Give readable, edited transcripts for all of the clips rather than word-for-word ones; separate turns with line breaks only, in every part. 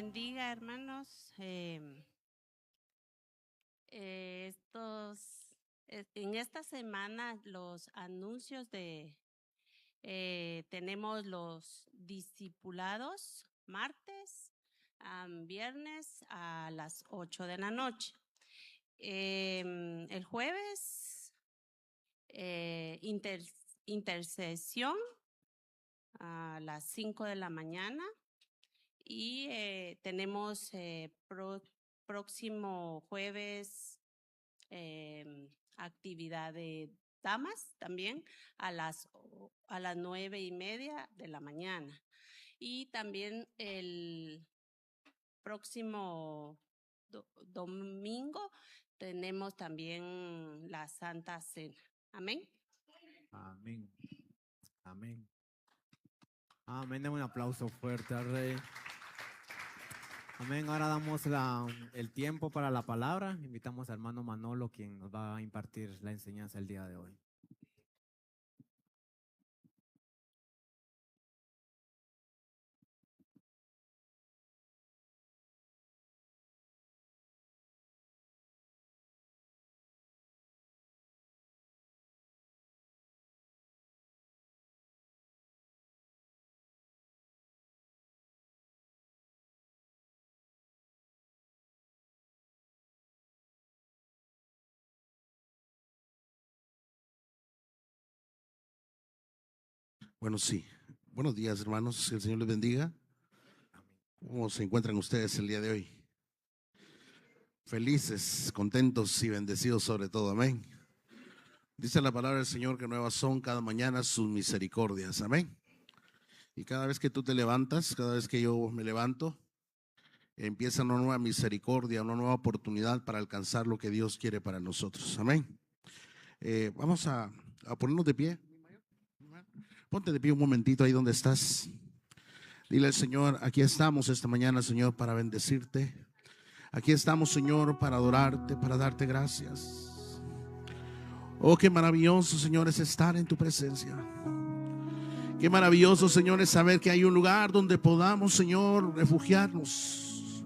bendiga, hermanos. En esta semana los anuncios tenemos los discipulados martes, viernes a las 8 de la noche. El jueves, intercesión a las 5 de la mañana. Y tenemos próximo jueves actividad de damas también a las 9:30 de la mañana. Y también el próximo domingo tenemos también la Santa Cena. Amén.
Amén. Amén. Amén. Demos un aplauso fuerte al Rey. Amén. Ahora damos el tiempo para la palabra. Invitamos al hermano Manolo, quien nos va a impartir la enseñanza el día de hoy.
Bueno, sí. Buenos días, hermanos. Que el Señor les bendiga. ¿Cómo se encuentran ustedes el día de hoy? Felices, contentos y bendecidos sobre todo. Amén. Dice la palabra del Señor que nuevas son cada mañana sus misericordias. Amén. Y cada vez que tú te levantas, cada vez que yo me levanto, empieza una nueva misericordia, una nueva oportunidad para alcanzar lo que Dios quiere para nosotros. Amén. Vamos a ponernos de pie. Ponte de pie un momentito ahí donde estás. Dile al Señor, aquí estamos esta mañana, Señor, para bendecirte. Aquí estamos, Señor, para adorarte, para darte gracias. Oh, qué maravilloso, Señor, es estar en tu presencia. Qué maravilloso, Señor, es saber que hay un lugar donde podamos, Señor, refugiarnos.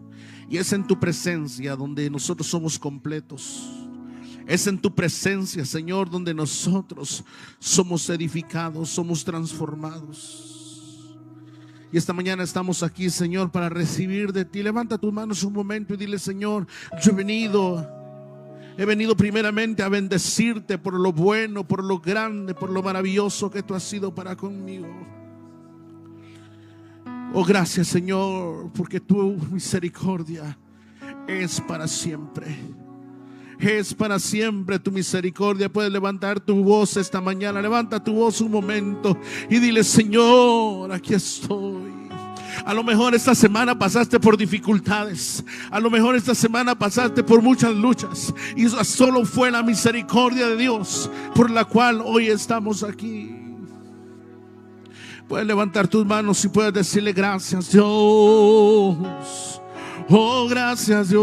Y es en tu presencia donde nosotros somos completos. Es en tu presencia, Señor, donde nosotros somos edificados, somos transformados. Y esta mañana estamos aquí, Señor, para recibir de ti. Levanta tus manos un momento y dile, Señor, yo he venido primeramente a bendecirte por lo bueno, por lo grande, por lo maravilloso que tú has sido para conmigo. Oh, gracias, Señor, porque tu misericordia es para siempre. Es para siempre tu misericordia. Puedes levantar tu voz esta mañana. Levanta tu voz un momento y dile, Señor, aquí estoy. A lo mejor esta semana pasaste por dificultades. A lo mejor esta semana pasaste por muchas luchas. Y solo fue la misericordia de Dios por la cual hoy estamos aquí. Puedes levantar tus manos y puedes decirle, gracias, Dios. Oh, gracias, Dios.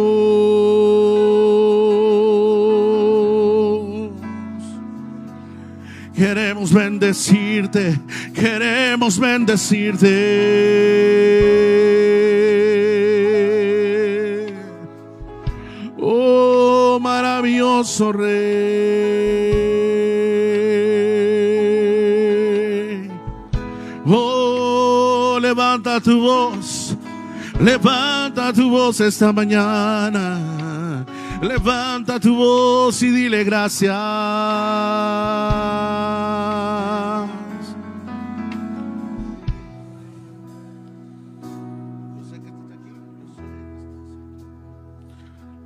Queremos bendecirte, queremos bendecirte. Oh, maravilloso Rey. Oh, levanta tu voz. Levanta tu voz esta mañana. Levanta tu voz y dile gracias.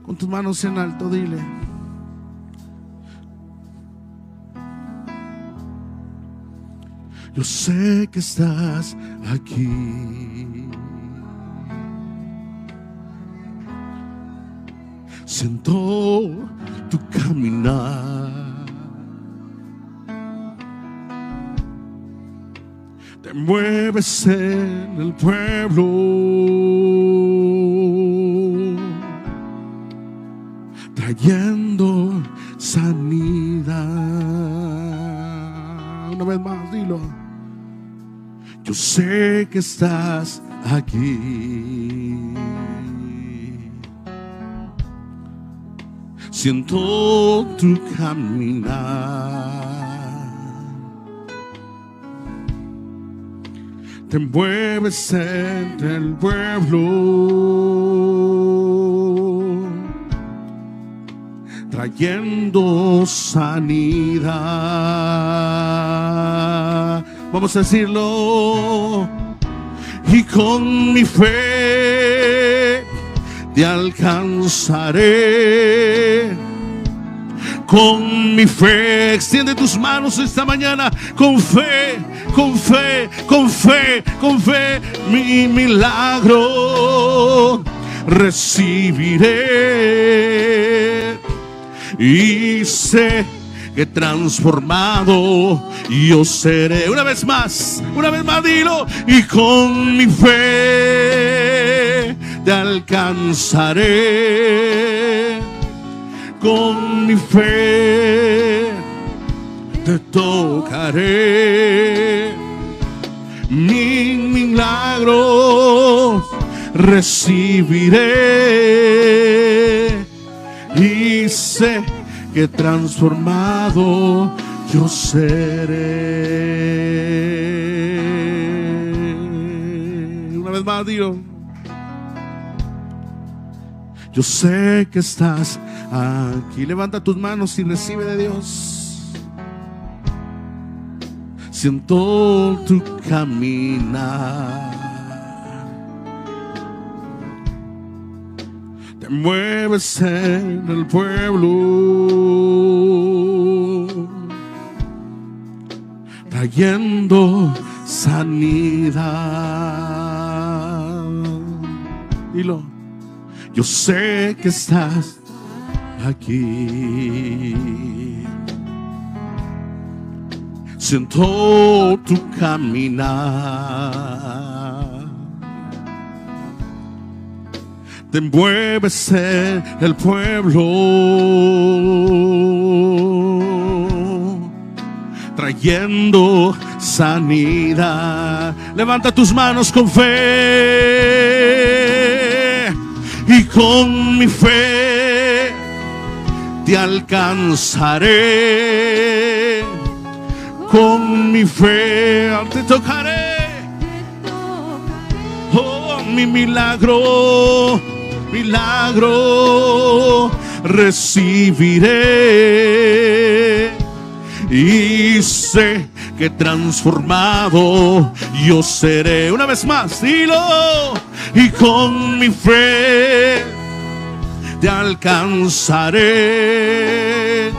Con tus manos en alto, dile. Yo sé que estás aquí. Siento tu caminar. Te mueves en el pueblo. Trayendo sanidad. Una vez más, dilo. Yo sé que estás aquí. Siento tu caminar, te mueves entre el pueblo, trayendo sanidad. Vamos a decirlo. Y con mi fe te alcanzaré. Con mi fe, extiende tus manos esta mañana. Con fe, con fe, con fe, con fe, mi milagro recibiré. Y sé que transformado yo seré. Una vez más, dilo. Y con mi fe te alcanzaré. Con mi fe te tocaré. Mi milagro recibiré. Y sé que transformado yo seré. Una vez más, digo. Yo sé que estás aquí. Levanta tus manos y recibe de Dios. Siento tu caminar, te mueves en el pueblo, trayendo sanidad. Dilo. Yo sé que estás aquí. Siento tu caminar, te mueves en el pueblo, trayendo sanidad. Levanta tus manos con fe. Y con mi fe te alcanzaré. Con mi fe te tocaré. Oh, mi milagro recibiré. Y sé que transformado yo seré. Una vez más, dilo. Y con mi fe te alcanzaré.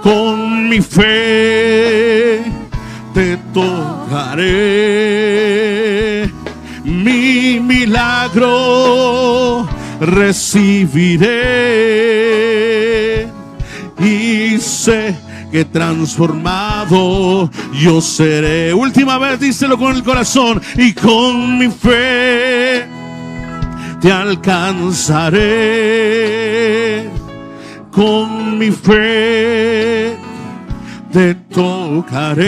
Con mi fe te tocaré. Mi milagro recibiré. Y sé que transformado yo seré. Última vez, díselo con el corazón. Y con mi fe te alcanzaré. Con mi fe te tocaré.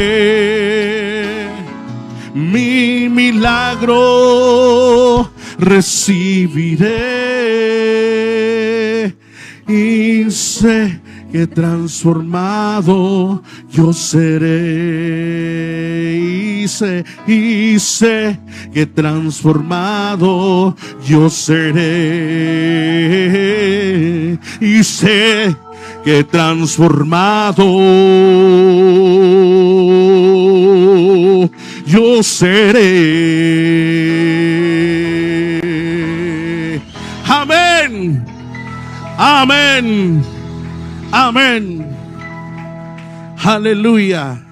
Mi milagro recibiré. Y sé que transformado yo seré. Y sé que transformado yo seré. Y sé que transformado yo seré. Amén. Amén. Amén. Aleluya.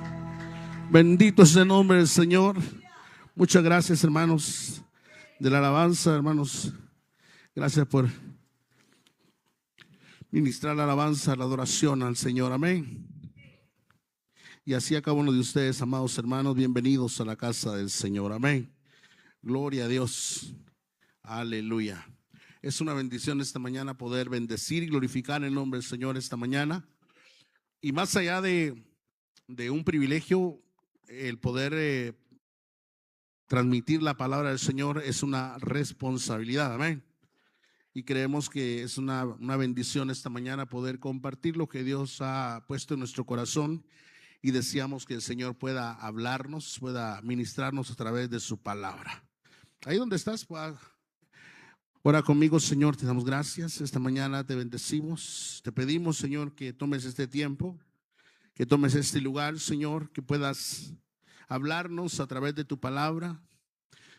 Bendito es el nombre del Señor. Muchas gracias, hermanos de la alabanza, hermanos. Gracias por ministrar la alabanza, la adoración al Señor. Amén. Y así a cada uno de ustedes, amados hermanos, bienvenidos a la casa del Señor. Amén. Gloria a Dios. Aleluya. Es una bendición esta mañana poder bendecir y glorificar el nombre del Señor esta mañana. Y más allá de un privilegio, el poder transmitir la palabra del Señor es una responsabilidad, amén. Y creemos que es una bendición esta mañana poder compartir lo que Dios ha puesto en nuestro corazón, y deseamos que el Señor pueda hablarnos, pueda ministrarnos a través de su palabra. Ahí donde estás, ora conmigo. Señor, te damos gracias, esta mañana te bendecimos, te pedimos, Señor, que tomes este tiempo, que tomes este lugar, Señor, que puedas hablarnos a través de tu palabra,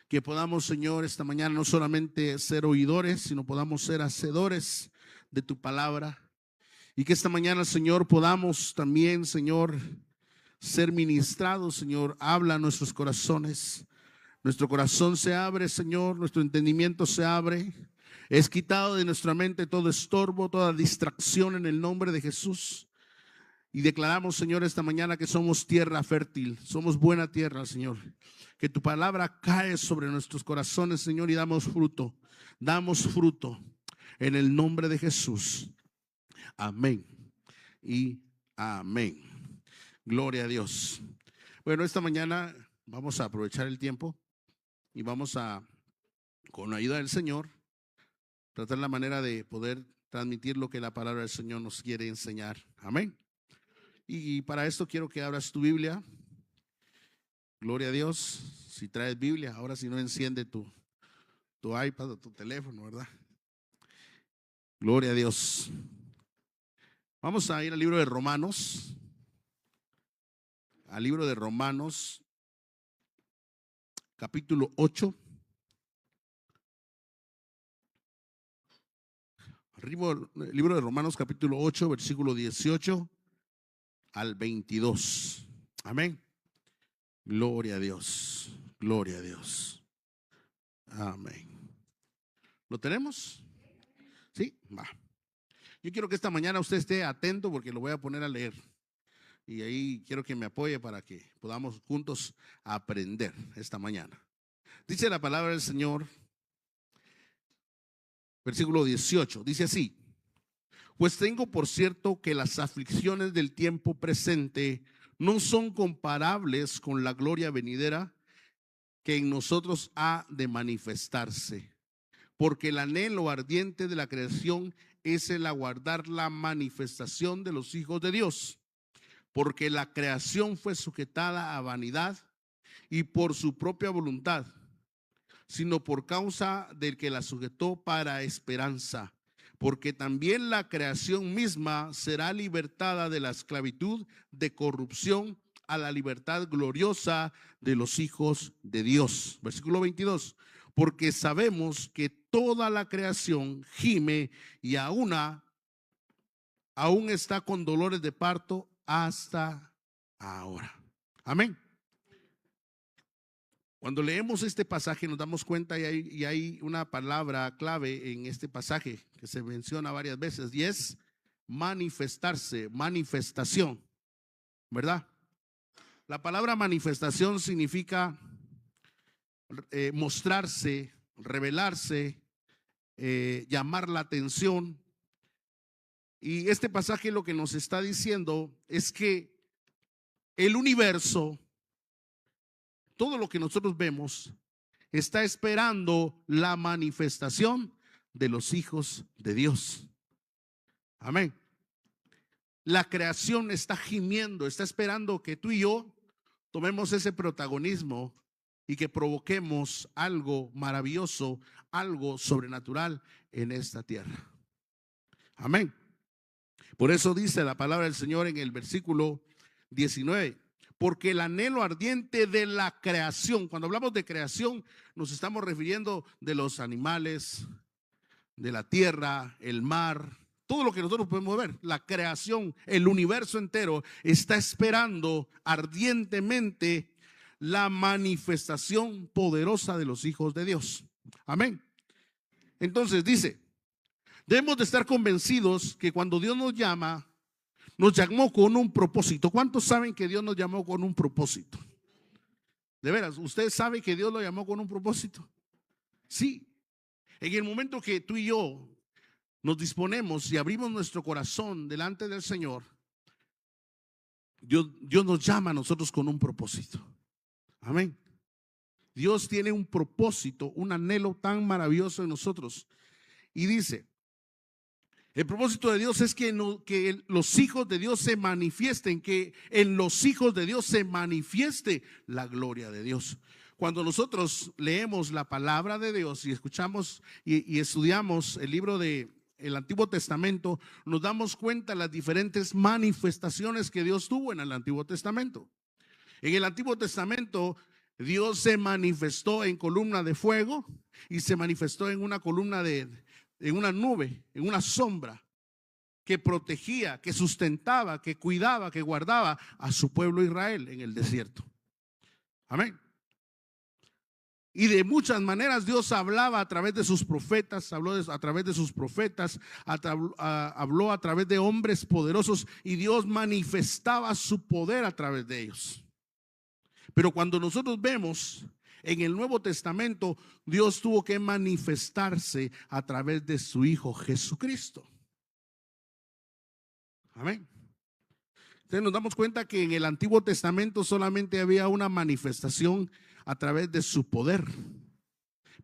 que podamos, Señor, esta mañana no solamente ser oidores, sino podamos ser hacedores de tu palabra, y que esta mañana, Señor, podamos también, Señor, ser ministrados. Señor, habla a nuestros corazones. Nuestro corazón se abre, Señor, nuestro entendimiento se abre. Es quitado de nuestra mente todo estorbo, toda distracción en el nombre de Jesús. Y declaramos, Señor, esta mañana que somos tierra fértil, somos buena tierra, Señor. Que tu palabra cae sobre nuestros corazones, Señor, y damos fruto en el nombre de Jesús. Amén y amén. Gloria a Dios. Bueno, esta mañana vamos a aprovechar el tiempo y vamos a, con la ayuda del Señor, tratar la manera de poder transmitir lo que la palabra del Señor nos quiere enseñar. Amén. Y para esto quiero que abras tu Biblia. Gloria a Dios. Si traes Biblia, ahora si no, enciende tu iPad o tu teléfono, ¿verdad? Gloria a Dios. Vamos a ir al libro de Romanos. Al libro de Romanos, capítulo 8. El libro de Romanos, capítulo 8, versículo 18 al 22. Amén. Gloria a Dios. Gloria a Dios. Amén. ¿Lo tenemos? Sí, va. Yo quiero que esta mañana usted esté atento porque lo voy a poner a leer. Y ahí quiero que me apoye para que podamos juntos aprender esta mañana. Dice la palabra del Señor, versículo 18, dice así: pues tengo por cierto que las aflicciones del tiempo presente no son comparables con la gloria venidera que en nosotros ha de manifestarse. Porque el anhelo ardiente de la creación es el aguardar la manifestación de los hijos de Dios. Porque la creación fue sujetada a vanidad y por su propia voluntad, sino por causa del que la sujetó para esperanza. Porque también la creación misma será libertada de la esclavitud de corrupción a la libertad gloriosa de los hijos de Dios. Versículo 22. Porque sabemos que toda la creación gime y aún está con dolores de parto hasta ahora. Amén. Cuando leemos este pasaje nos damos cuenta y hay una palabra clave en este pasaje que se menciona varias veces, y es manifestarse, manifestación, ¿verdad? La palabra manifestación significa mostrarse, revelarse, llamar la atención. Y este pasaje lo que nos está diciendo es que el universo, todo lo que nosotros vemos, está esperando la manifestación de los hijos de Dios. Amén. La creación está gimiendo, está esperando que tú y yo tomemos ese protagonismo y que provoquemos algo maravilloso, algo sobrenatural en esta tierra. Amén. Por eso dice la palabra del Señor en el versículo 19. Porque el anhelo ardiente de la creación, cuando hablamos de creación, nos estamos refiriendo de los animales, de la tierra, el mar, todo lo que nosotros podemos ver. La creación, el universo entero está esperando ardientemente la manifestación poderosa de los hijos de Dios. Amén. Entonces dice, debemos de estar convencidos que cuando Dios nos llama, nos llamó con un propósito. ¿Cuántos saben que Dios nos llamó con un propósito? De veras, ¿usted sabe que Dios lo llamó con un propósito? Sí. En el momento que tú y yo nos disponemos y abrimos nuestro corazón delante del Señor, Dios nos llama a nosotros con un propósito. Amén. Dios tiene un propósito, un anhelo tan maravilloso en nosotros. Y dice, el propósito de Dios es que los hijos de Dios se manifiesten, que en los hijos de Dios se manifieste la gloria de Dios. Cuando nosotros leemos la palabra de Dios y escuchamos y estudiamos el libro del Antiguo Testamento, nos damos cuenta de las diferentes manifestaciones que Dios tuvo en el Antiguo Testamento. En el Antiguo Testamento, Dios se manifestó en columna de fuego y se manifestó en una columna en una nube, en una sombra que protegía, que sustentaba, que cuidaba, que guardaba a su pueblo Israel en el desierto. Amén. Y de muchas maneras Dios hablaba a través de sus profetas, habló a través de sus profetas, habló a través de hombres poderosos y Dios manifestaba su poder a través de ellos. Pero cuando nosotros vemos en el Nuevo Testamento, Dios tuvo que manifestarse a través de su Hijo Jesucristo. Amén. Entonces nos damos cuenta que en el Antiguo Testamento solamente había una manifestación a través de su poder.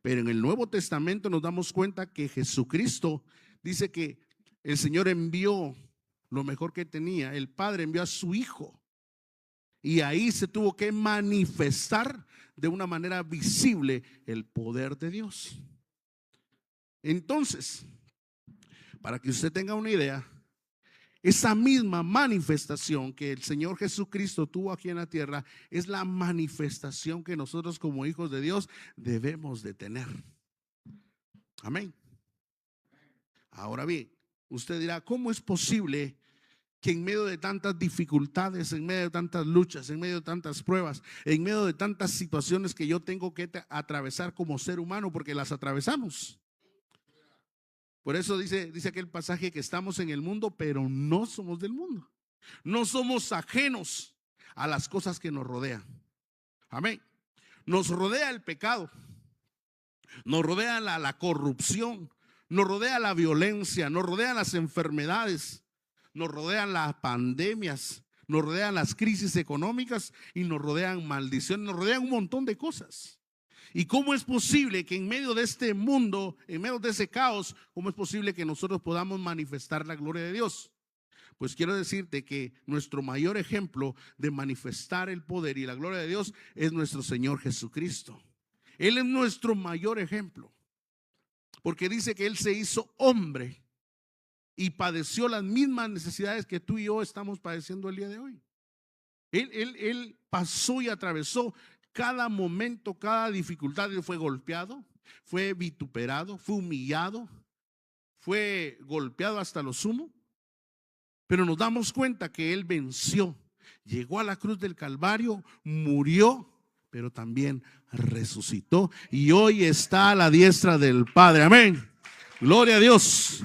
Pero en el Nuevo Testamento nos damos cuenta que Jesucristo dice que el Señor envió lo mejor que tenía. El Padre envió a su Hijo. Y ahí se tuvo que manifestar de una manera visible el poder de Dios. Entonces, para que usted tenga una idea, esa misma manifestación que el Señor Jesucristo tuvo aquí en la tierra es la manifestación que nosotros como hijos de Dios debemos de tener. Amén. Ahora bien, usted dirá, ¿cómo es posible que en medio de tantas dificultades, en medio de tantas luchas, en medio de tantas pruebas, en medio de tantas situaciones que yo tengo que atravesar como ser humano, porque las atravesamos? Por eso dice aquel pasaje que estamos en el mundo, pero no somos del mundo. No somos ajenos a las cosas que nos rodean. Amén. Nos rodea el pecado, nos rodea la corrupción, nos rodea la violencia, nos rodean las enfermedades, nos rodean las pandemias, nos rodean las crisis económicas y nos rodean maldiciones, nos rodean un montón de cosas. ¿Y cómo es posible que en medio de este mundo, en medio de ese caos, cómo es posible que nosotros podamos manifestar la gloria de Dios? Pues quiero decirte que nuestro mayor ejemplo de manifestar el poder y la gloria de Dios es nuestro Señor Jesucristo. Él es nuestro mayor ejemplo, porque dice que Él se hizo hombre y padeció las mismas necesidades que tú y yo estamos padeciendo el día de hoy. Él pasó y atravesó cada momento, cada dificultad. Él fue golpeado, fue vituperado, fue humillado, fue golpeado hasta lo sumo. Pero nos damos cuenta que Él venció, llegó a la cruz del Calvario, murió, pero también resucitó y hoy está a la diestra del Padre. Amén. Gloria a Dios.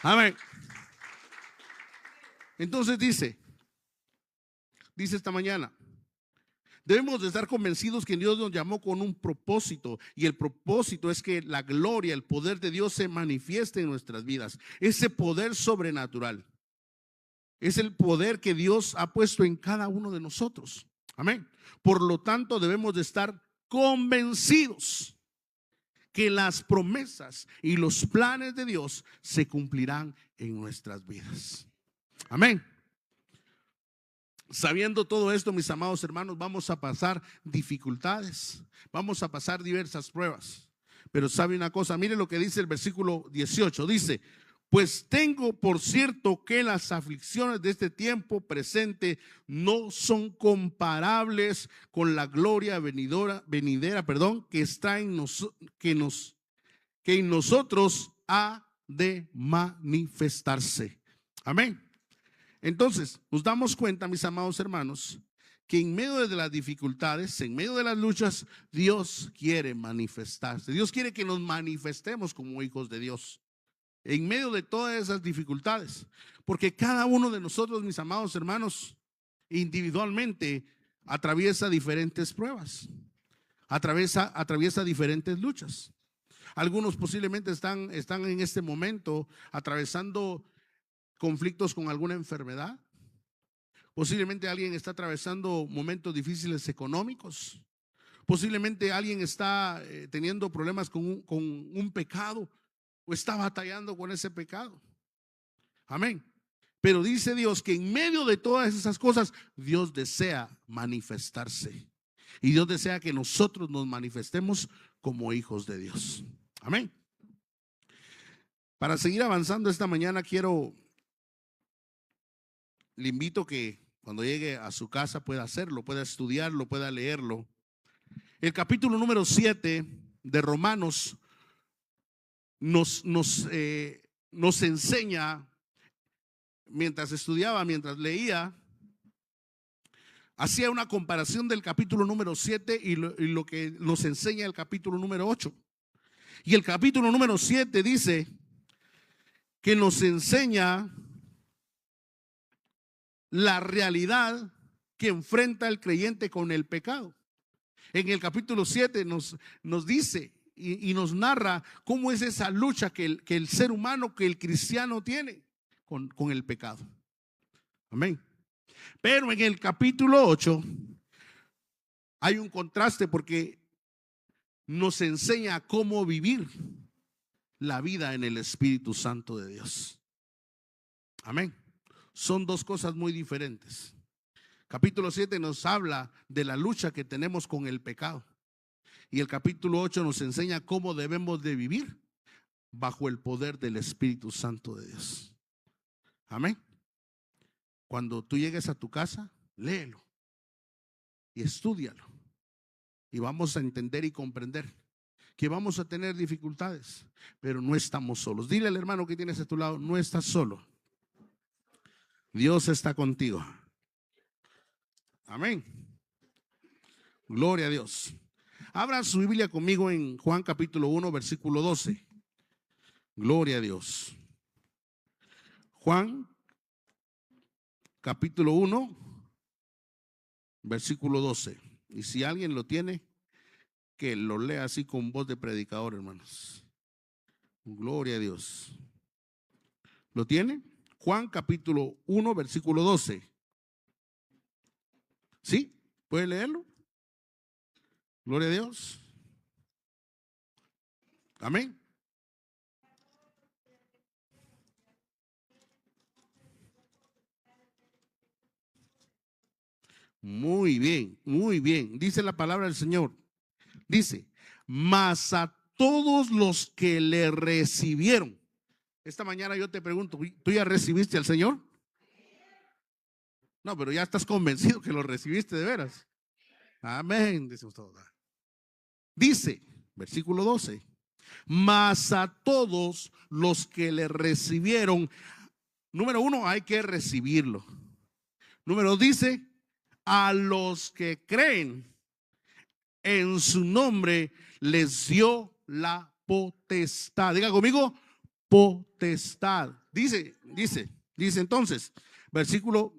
Amén. Entonces dice esta mañana, debemos de estar convencidos que Dios nos llamó con un propósito, y el propósito es que la gloria, el poder de Dios se manifieste en nuestras vidas. Ese poder sobrenatural es el poder que Dios ha puesto en cada uno de nosotros. Amén. Por lo tanto, debemos de estar convencidos que las promesas y los planes de Dios se cumplirán en nuestras vidas. Amén. Sabiendo todo esto, mis amados hermanos, vamos a pasar dificultades, vamos a pasar diversas pruebas. Pero sabe una cosa, mire lo que dice el versículo 18, dice: pues tengo por cierto que las aflicciones de este tiempo presente no son comparables con la gloria venidera, que está en que en nosotros ha de manifestarse. Amén. Entonces, nos damos cuenta, mis amados hermanos, que en medio de las dificultades, en medio de las luchas, Dios quiere manifestarse. Dios quiere que nos manifestemos como hijos de Dios en medio de todas esas dificultades, porque cada uno de nosotros, mis amados hermanos, individualmente atraviesa diferentes pruebas, atraviesa diferentes luchas. Algunos posiblemente están en este momento atravesando conflictos con alguna enfermedad. Posiblemente alguien está atravesando momentos difíciles económicos. Posiblemente alguien está teniendo problemas con un pecado o está batallando con ese pecado. Amén. Pero dice Dios que en medio de todas esas cosas, Dios desea manifestarse. Y Dios desea que nosotros nos manifestemos como hijos de Dios. Amén. Para seguir avanzando esta mañana, le invito que cuando llegue a su casa pueda hacerlo, pueda estudiarlo, pueda leerlo. El capítulo número 7 de Romanos nos enseña, mientras estudiaba, mientras leía, hacía una comparación del capítulo número 7 y lo que nos enseña el capítulo número 8. Y el capítulo número 7 dice que nos enseña la realidad que enfrenta el creyente con el pecado. En el capítulo 7 nos dice y nos narra cómo es esa lucha que el ser humano, que el cristiano tiene con el pecado. Amén. Pero en el capítulo 8 hay un contraste porque nos enseña cómo vivir la vida en el Espíritu Santo de Dios. Amén. Son dos cosas muy diferentes. Capítulo 7 nos habla de la lucha que tenemos con el pecado. Y el capítulo 8 nos enseña cómo debemos de vivir bajo el poder del Espíritu Santo de Dios. Amén. Cuando tú llegues a tu casa, léelo y estúdialo. Y vamos a entender y comprender que vamos a tener dificultades, pero no estamos solos. Dile al hermano que tienes a tu lado, no estás solo. Dios está contigo. Amén. Gloria a Dios. Abra su Biblia conmigo en Juan capítulo 1, versículo 12. Gloria a Dios. Juan capítulo 1, versículo 12. Y si alguien lo tiene, que lo lea así con voz de predicador, hermanos. Gloria a Dios. ¿Lo tiene? Juan capítulo 1, versículo 12. ¿Sí? ¿Puede leerlo? Gloria a Dios. Amén. Muy bien, muy bien. Dice la palabra del Señor. Dice, mas a todos los que le recibieron. Esta mañana yo te pregunto, ¿tú ya recibiste al Señor? No, pero ya estás convencido que lo recibiste de veras. Amén, decimos todos. Dice, versículo 12, mas a todos los que le recibieron, número 1, hay que recibirlo. Número 2 dice, a los que creen en su nombre les dio la potestad. Diga conmigo, potestad. Dice entonces, versículo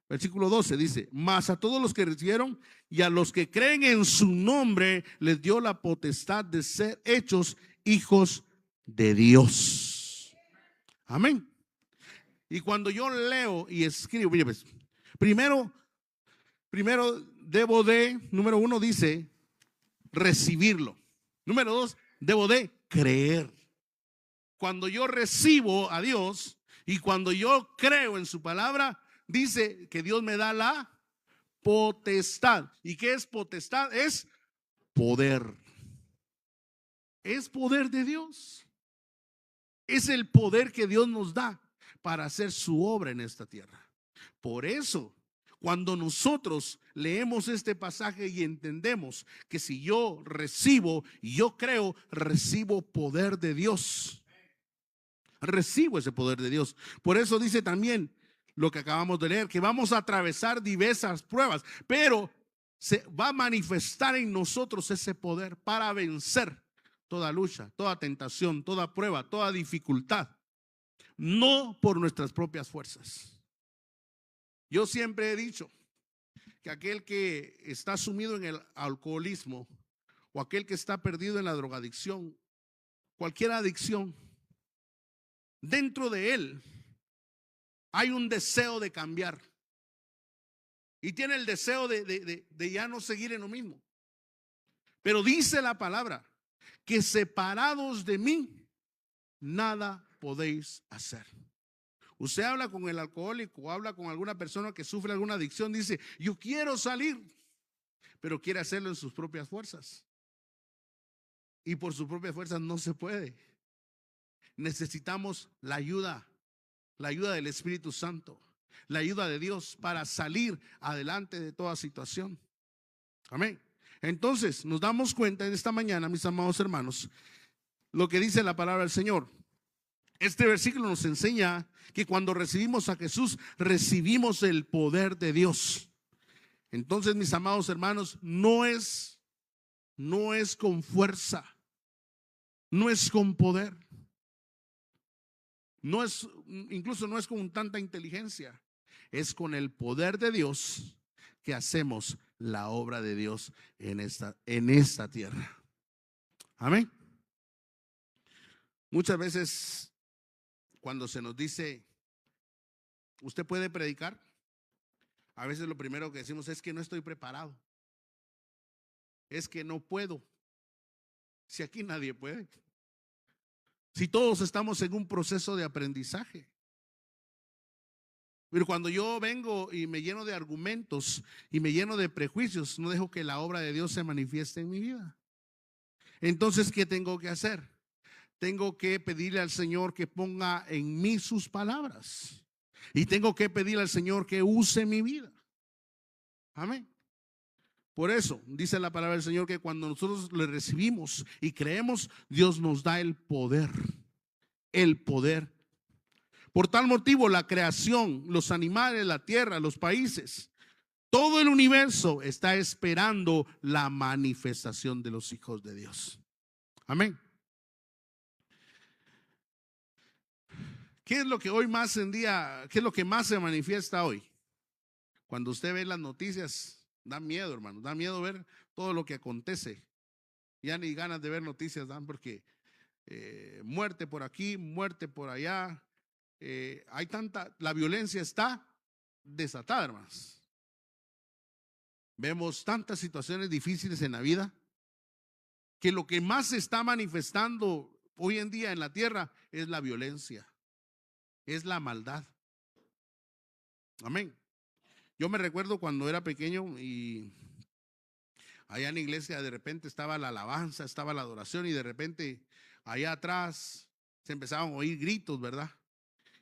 12 dice, mas a todos los que recibieron y a los que creen en su nombre les dio la potestad de ser hechos hijos de Dios. Amén. Y cuando yo leo y escribo, mire pues, primero debo de, número 1 dice, recibirlo. Número 2, debo de creer. Cuando yo recibo a Dios y cuando yo creo en su palabra, dice que Dios me da la potestad. ¿Y qué es potestad? Es poder. Es poder de Dios. Es el poder que Dios nos da para hacer su obra en esta tierra. Por eso, cuando nosotros leemos este pasaje y entendemos que si yo recibo y yo creo, recibo poder de Dios. Recibo ese poder de Dios. Por eso dice también lo que acabamos de leer, que vamos a atravesar diversas pruebas, pero se va a manifestar en nosotros ese poder para vencer toda lucha, toda tentación, toda prueba, toda dificultad, no por nuestras propias fuerzas. Yo siempre he dicho que aquel que está sumido en el alcoholismo o aquel que está perdido en la drogadicción, cualquier adicción, dentro de él hay un deseo de cambiar y tiene el deseo de ya no seguir en lo mismo. Pero dice la palabra que separados de mí, nada podéis hacer. Usted habla con el alcohólico, habla con alguna persona que sufre alguna adicción, dice, yo quiero salir, pero quiere hacerlo en sus propias fuerzas. Y por sus propias fuerzas no se puede. Necesitamos la ayuda del Espíritu Santo, la ayuda de Dios para salir adelante de toda situación. Amén. Entonces nos damos cuenta en esta mañana, mis amados hermanos, lo que dice la palabra del Señor. Este versículo nos enseña que cuando recibimos a Jesús, recibimos el poder de Dios. Entonces, mis amados hermanos, no es con fuerza, no es con poder, incluso no es con tanta inteligencia, es con el poder de Dios que hacemos la obra de Dios en esta tierra. Amén. Muchas veces cuando se nos dice, ¿usted puede predicar? A veces lo primero que decimos es que no estoy preparado. Es que no puedo. Si aquí nadie puede. Si todos estamos en un proceso de aprendizaje. Pero cuando yo vengo y me lleno de argumentos y me lleno de prejuicios, no dejo que la obra de Dios se manifieste en mi vida. Entonces, ¿qué tengo que hacer? Tengo que pedirle al Señor que ponga en mí sus palabras. Y tengo que pedirle al Señor que use mi vida. Amén. Por eso dice la palabra del Señor que cuando nosotros le recibimos y creemos, Dios nos da el poder. El poder. Por tal motivo, la creación, los animales, la tierra, los países, todo el universo está esperando la manifestación de los hijos de Dios. Amén. ¿Qué es lo que hoy más en día, qué es lo que más se manifiesta hoy? Cuando usted ve las noticias, da miedo, hermano, da miedo ver todo lo que acontece. Ya ni ganas de ver noticias dan porque muerte por aquí, muerte por allá. Hay la violencia está desatada, hermanos. Vemos tantas situaciones difíciles en la vida que lo que más se está manifestando hoy en día en la tierra es la violencia, es la maldad. Amén. Yo me recuerdo cuando era pequeño y allá en la iglesia de repente estaba la alabanza, estaba la adoración y de repente allá atrás se empezaban a oír gritos, ¿verdad?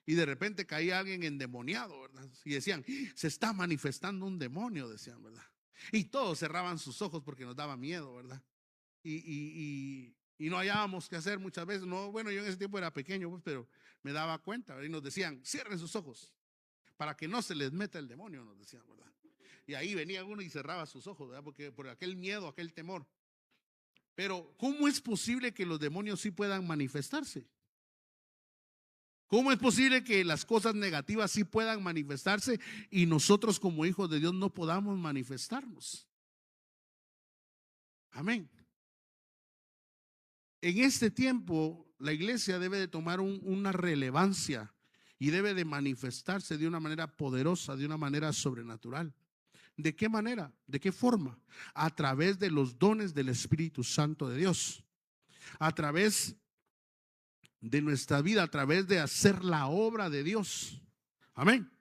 Y de repente caía alguien endemoniado, ¿verdad? Y decían, se está manifestando un demonio, decían, ¿verdad? Y todos cerraban sus ojos porque nos daba miedo, ¿verdad? Y no hallábamos qué hacer muchas veces. No, bueno, yo en ese tiempo era pequeño, pues, pero me daba cuenta, ¿verdad? Y nos decían, cierren sus ojos para que no se les meta el demonio, nos decían, ¿verdad? Y ahí venía uno y cerraba sus ojos, ¿verdad? Porque por aquel miedo, aquel temor. Pero ¿cómo es posible que los demonios sí puedan manifestarse? ¿Cómo es posible que las cosas negativas sí puedan manifestarse y nosotros como hijos de Dios no podamos manifestarnos? Amén. En este tiempo la iglesia debe de tomar una relevancia y debe de manifestarse de una manera poderosa, de una manera sobrenatural. ¿De qué manera? ¿De qué forma? A través de los dones del Espíritu Santo de Dios. A través de nuestra vida, a través de hacer la obra de Dios. Amén.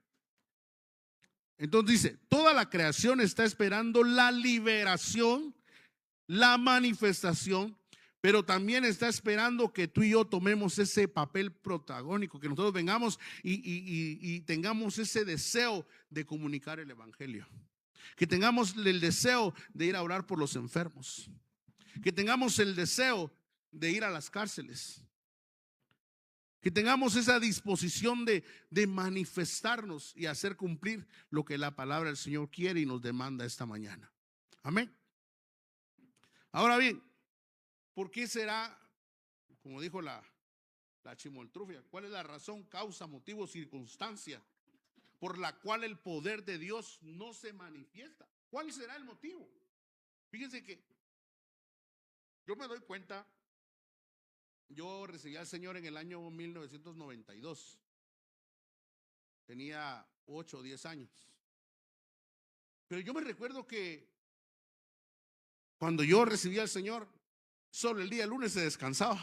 Entonces dice, toda la creación está esperando la liberación, la manifestación, pero también está esperando que tú y yo tomemos ese papel protagónico, que nosotros vengamos y tengamos ese deseo de comunicar el evangelio, que tengamos el deseo de ir a orar por los enfermos, que tengamos el deseo de ir a las cárceles, que tengamos esa disposición de manifestarnos y hacer cumplir lo que la palabra del Señor quiere y nos demanda esta mañana. Amén. Ahora bien, ¿por qué será, como dijo la chimoltrufia, cuál es la razón, causa, motivo, circunstancia por la cual el poder de Dios no se manifiesta? ¿Cuál será el motivo? Fíjense que yo me doy cuenta. Yo recibí al Señor en el año 1992. Tenía 8 o 10 años. Pero yo me recuerdo que Cuando yo recibí al Señor, solo el día lunes se descansaba.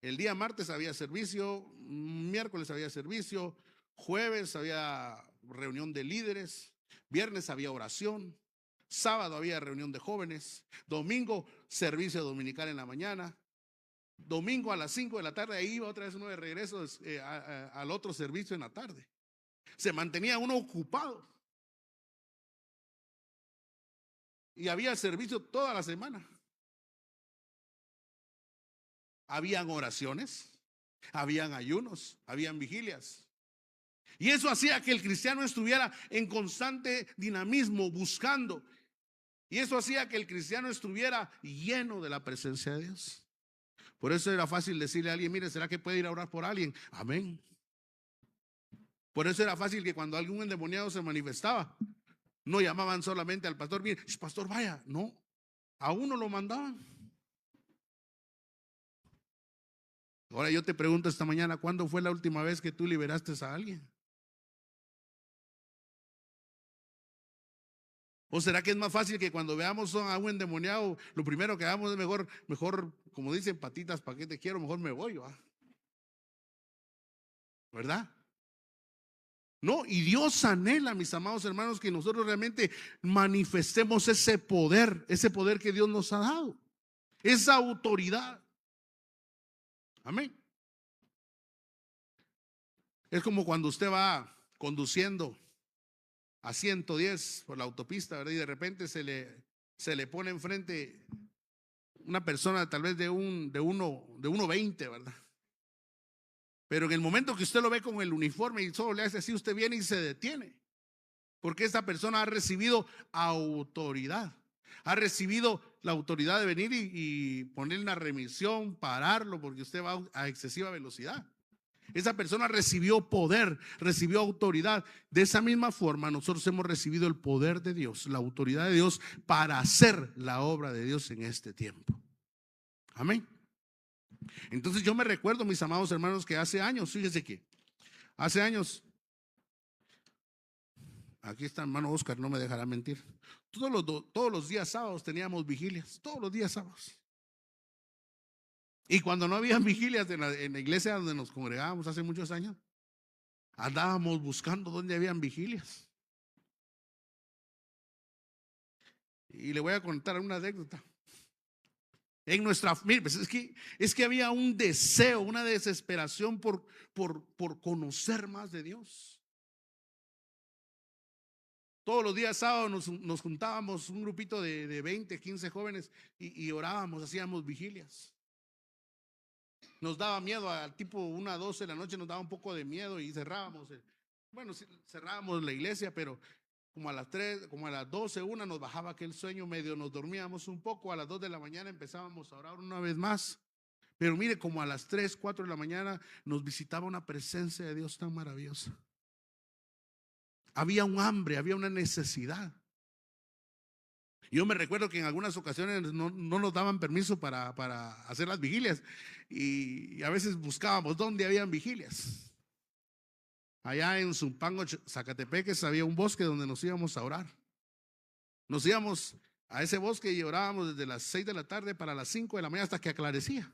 El día martes había servicio, miércoles había servicio, jueves había reunión de líderes, viernes había oración, sábado había reunión de jóvenes, domingo servicio dominical en la mañana, domingo a las 5 de la tarde ahí iba otra vez uno de regreso al otro servicio en la tarde. Se mantenía uno ocupado y había servicio toda la semana. Habían oraciones, habían ayunos, habían vigilias. Y eso hacía que el cristiano estuviera en constante dinamismo, buscando. Y eso hacía que el cristiano estuviera lleno de la presencia de Dios. Por eso era fácil decirle a alguien, mire, ¿será que puede ir a orar por alguien? Amén. Por eso era fácil que cuando algún endemoniado se manifestaba, no llamaban solamente al pastor, mire, pastor, vaya. No, a uno lo mandaban. Ahora yo te pregunto esta mañana, ¿cuándo fue la última vez que tú liberaste a alguien? ¿O será que es más fácil que cuando veamos a un endemoniado, lo primero que hagamos es mejor, como dicen patitas, ¿para qué te quiero? Mejor me voy, ¿va? ¿Verdad? No, y Dios anhela, mis amados hermanos, que nosotros realmente manifestemos ese poder que Dios nos ha dado, esa autoridad. Amén. Es como cuando usted va conduciendo a 110 por la autopista, ¿verdad? Y de repente se le pone enfrente una persona tal vez de 1:20, ¿verdad? Pero en el momento que usted lo ve con el uniforme y solo le hace así, usted viene y se detiene. Porque esta persona ha recibido autoridad. Ha recibido la autoridad de venir y ponerle una remisión, pararlo, porque usted va a excesiva velocidad. Esa persona recibió poder, recibió autoridad. De esa misma forma nosotros hemos recibido el poder de Dios, la autoridad de Dios para hacer la obra de Dios en este tiempo. Amén. Entonces yo me recuerdo, mis amados hermanos, que hace años, fíjese que hace años, aquí está hermano Oscar, no me dejará mentir, todos los días sábados teníamos vigilias, todos los días sábados. Y cuando no había vigilias en la iglesia donde nos congregábamos hace muchos años, andábamos buscando dónde habían vigilias. Y le voy a contar una anécdota. Mire, pues es que había un deseo, una desesperación por conocer más de Dios. Todos los días sábados nos juntábamos un grupito de 20, 15 jóvenes y orábamos, hacíamos vigilias. Nos daba miedo, al tipo 1 a 12 de la noche nos daba un poco de miedo y cerrábamos. Cerrábamos la iglesia, pero como a las 3, como a las 12, 1 nos bajaba aquel sueño, medio nos dormíamos un poco, a las 2 de la mañana empezábamos a orar una vez más. Pero mire, como a las 3, 4 de la mañana nos visitaba una presencia de Dios tan maravillosa. Había un hambre, había una necesidad. Yo me recuerdo que en algunas ocasiones no nos daban permiso para hacer las vigilias y a veces buscábamos dónde habían vigilias. Allá en Zumpango, Zacatepeques, había un bosque donde nos íbamos a orar. Nos íbamos a ese bosque y orábamos desde las 6 de la tarde para las 5 de la mañana hasta que aclarecía.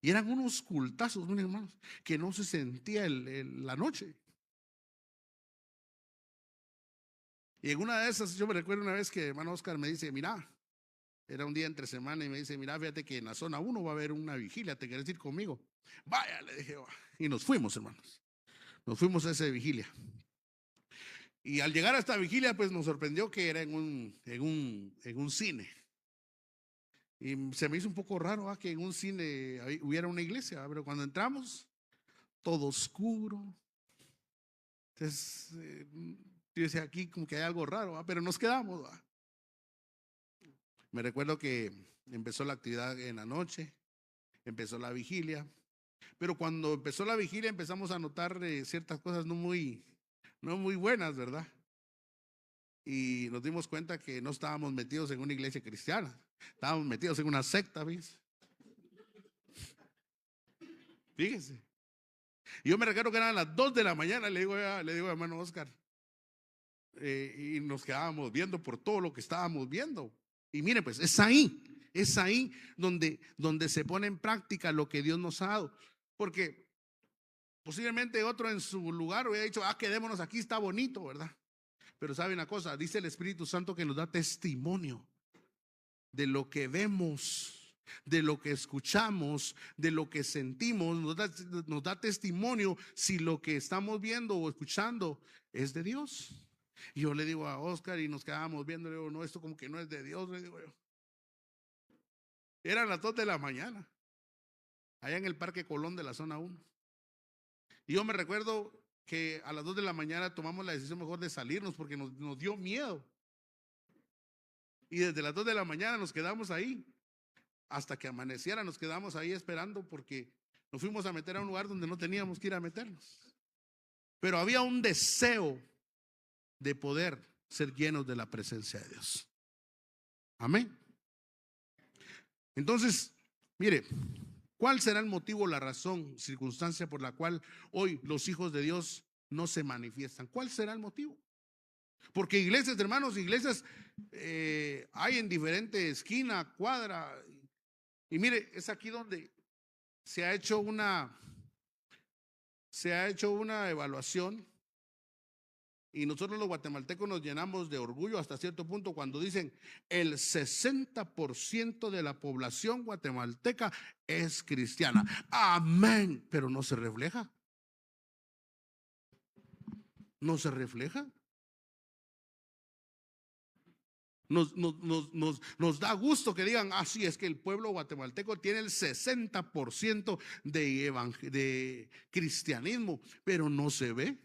Y eran unos cultazos, miren hermanos, que no se sentía la noche. Y en una de esas, yo me recuerdo una vez que hermano Oscar me dice, mira, era un día entre semana y me dice, mira, fíjate que en la zona 1 va a haber una vigilia, ¿te quieres ir conmigo? Vaya, le dije, y nos fuimos, hermanos. Nos fuimos a esa vigilia. Y al llegar a esta vigilia, pues nos sorprendió que era en un cine. Y se me hizo un poco raro que en un cine hubiera una iglesia, pero cuando entramos, todo oscuro. Entonces, yo decía, aquí como que hay algo raro, pero nos quedamos. Me recuerdo que empezó la actividad en la noche, empezó la vigilia, pero cuando empezó la vigilia empezamos a notar ciertas cosas no muy buenas, ¿verdad? Y nos dimos cuenta que no estábamos metidos en una iglesia cristiana, estábamos metidos en una secta, fíjese. Y yo me recuerdo que eran las 2 de la mañana, le digo a hermano Oscar, y nos quedábamos viendo por todo lo que estábamos viendo. Y mire, pues es ahí donde se pone en práctica lo que Dios nos ha dado. Porque posiblemente otro en su lugar hubiera dicho, quedémonos aquí, está bonito, ¿verdad? Pero sabe una cosa, dice el Espíritu Santo que nos da testimonio de lo que vemos, de lo que escuchamos, de lo que sentimos. Nos da testimonio si lo que estamos viendo o escuchando es de Dios. Y yo le digo a Oscar, y nos quedábamos viendo, le digo, no, esto como que no es de Dios, le digo yo. Eran las 2 de la mañana, allá en el Parque Colón de la zona 1. Y yo me recuerdo que a las 2 de la mañana tomamos la decisión mejor de salirnos porque nos dio miedo. Y desde las 2 de la mañana nos quedamos ahí. Hasta que amaneciera nos quedamos ahí esperando porque nos fuimos a meter a un lugar donde no teníamos que ir a meternos. Pero había un deseo de poder ser llenos de la presencia de Dios. Amén. Entonces, mire, ¿cuál será el motivo, la razón, circunstancia por la cual hoy los hijos de Dios no se manifiestan? ¿Cuál será el motivo? Porque iglesias, hermanos, iglesias hay en diferentes esquinas, cuadra. Y mire, es aquí donde se ha hecho una evaluación. Y nosotros los guatemaltecos nos llenamos de orgullo hasta cierto punto cuando dicen el 60% de la población guatemalteca es cristiana. Amén. Pero no se refleja. No se refleja. Nos da gusto que digan, sí, es que el pueblo guatemalteco tiene el 60% de cristianismo, pero no se ve.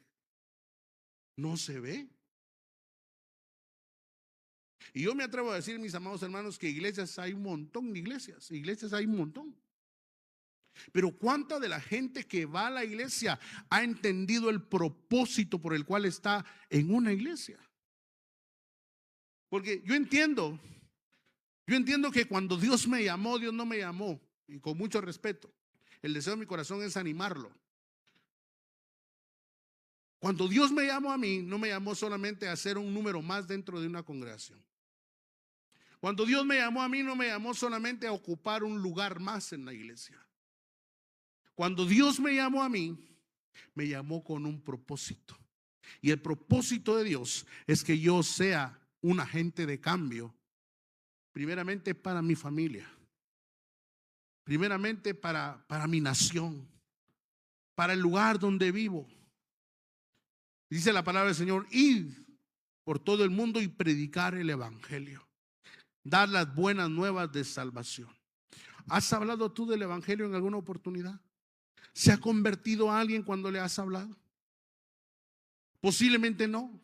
No se ve. Y yo me atrevo a decir, mis amados hermanos, que iglesias hay un montón de iglesias hay un montón. Pero ¿cuánta de la gente que va a la iglesia ha entendido el propósito por el cual está en una iglesia? Porque yo entiendo que cuando Dios me llamó, Dios no me llamó, y con mucho respeto, el deseo de mi corazón es animarlo. Cuando Dios me llamó a mí, no me llamó solamente a ser un número más dentro de una congregación. Cuando Dios me llamó a mí, no me llamó solamente a ocupar un lugar más en la iglesia. Cuando Dios me llamó a mí, me llamó con un propósito. Y el propósito de Dios es que yo sea un agente de cambio, primeramente para mi familia, primeramente para mi nación, para el lugar donde vivo. Dice la palabra del Señor, id por todo el mundo y predicar el evangelio, dar las buenas nuevas de salvación. ¿Has hablado tú del evangelio en alguna oportunidad? ¿Se ha convertido a alguien cuando le has hablado? Posiblemente no.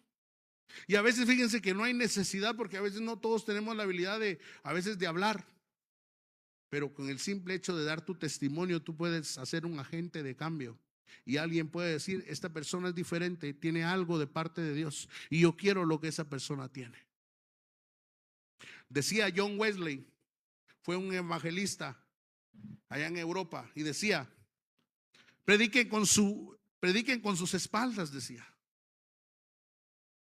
Y a veces fíjense que no hay necesidad, porque a veces no todos tenemos la habilidad de hablar. Pero con el simple hecho de dar tu testimonio, tú puedes hacer un agente de cambio. Y alguien puede decir, esta persona es diferente, tiene algo de parte de Dios, y yo quiero lo que esa persona tiene. Decía John Wesley, fue un evangelista allá en Europa, y decía, prediquen con sus espaldas, decía.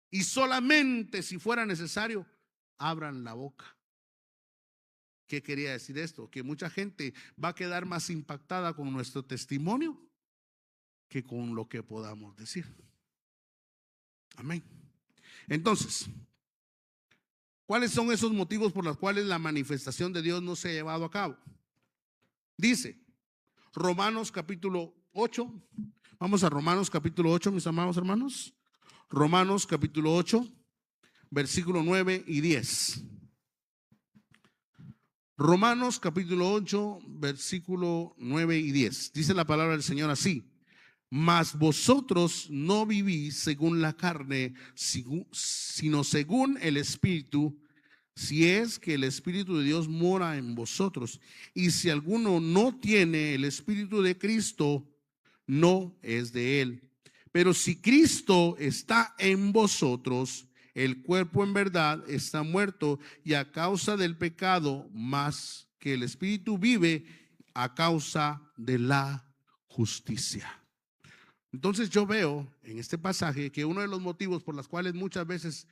Y solamente si fuera necesario, abran la boca. ¿Qué quería decir esto? Que mucha gente va a quedar más impactada con nuestro testimonio que con lo que podamos decir. Amén. Entonces, ¿cuáles son esos motivos por los cuales la manifestación de Dios no se ha llevado a cabo? Dice Romanos capítulo 8. Vamos a Romanos capítulo 8, mis amados hermanos. Romanos capítulo 8, versículo 9 y 10. Romanos capítulo 8, versículo 9 y 10. Dice la palabra del Señor así: mas vosotros no vivís según la carne, sino según el Espíritu, si es que el Espíritu de Dios mora en vosotros. Y si alguno no tiene el Espíritu de Cristo, no es de él. Pero si Cristo está en vosotros, el cuerpo en verdad está muerto, y a causa del pecado, más que el Espíritu vive a causa de la justicia. Entonces yo veo en este pasaje que uno de los motivos por los cuales muchas veces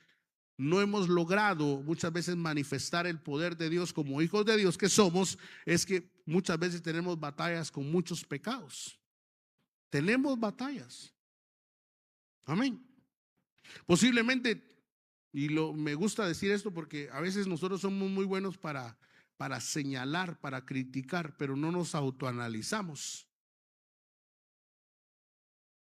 no hemos logrado muchas veces manifestar el poder de Dios como hijos de Dios que somos, es que muchas veces tenemos batallas con muchos pecados. Tenemos batallas. Amén. Posiblemente, me gusta decir esto porque a veces nosotros somos muy buenos para señalar, para criticar, pero no nos autoanalizamos.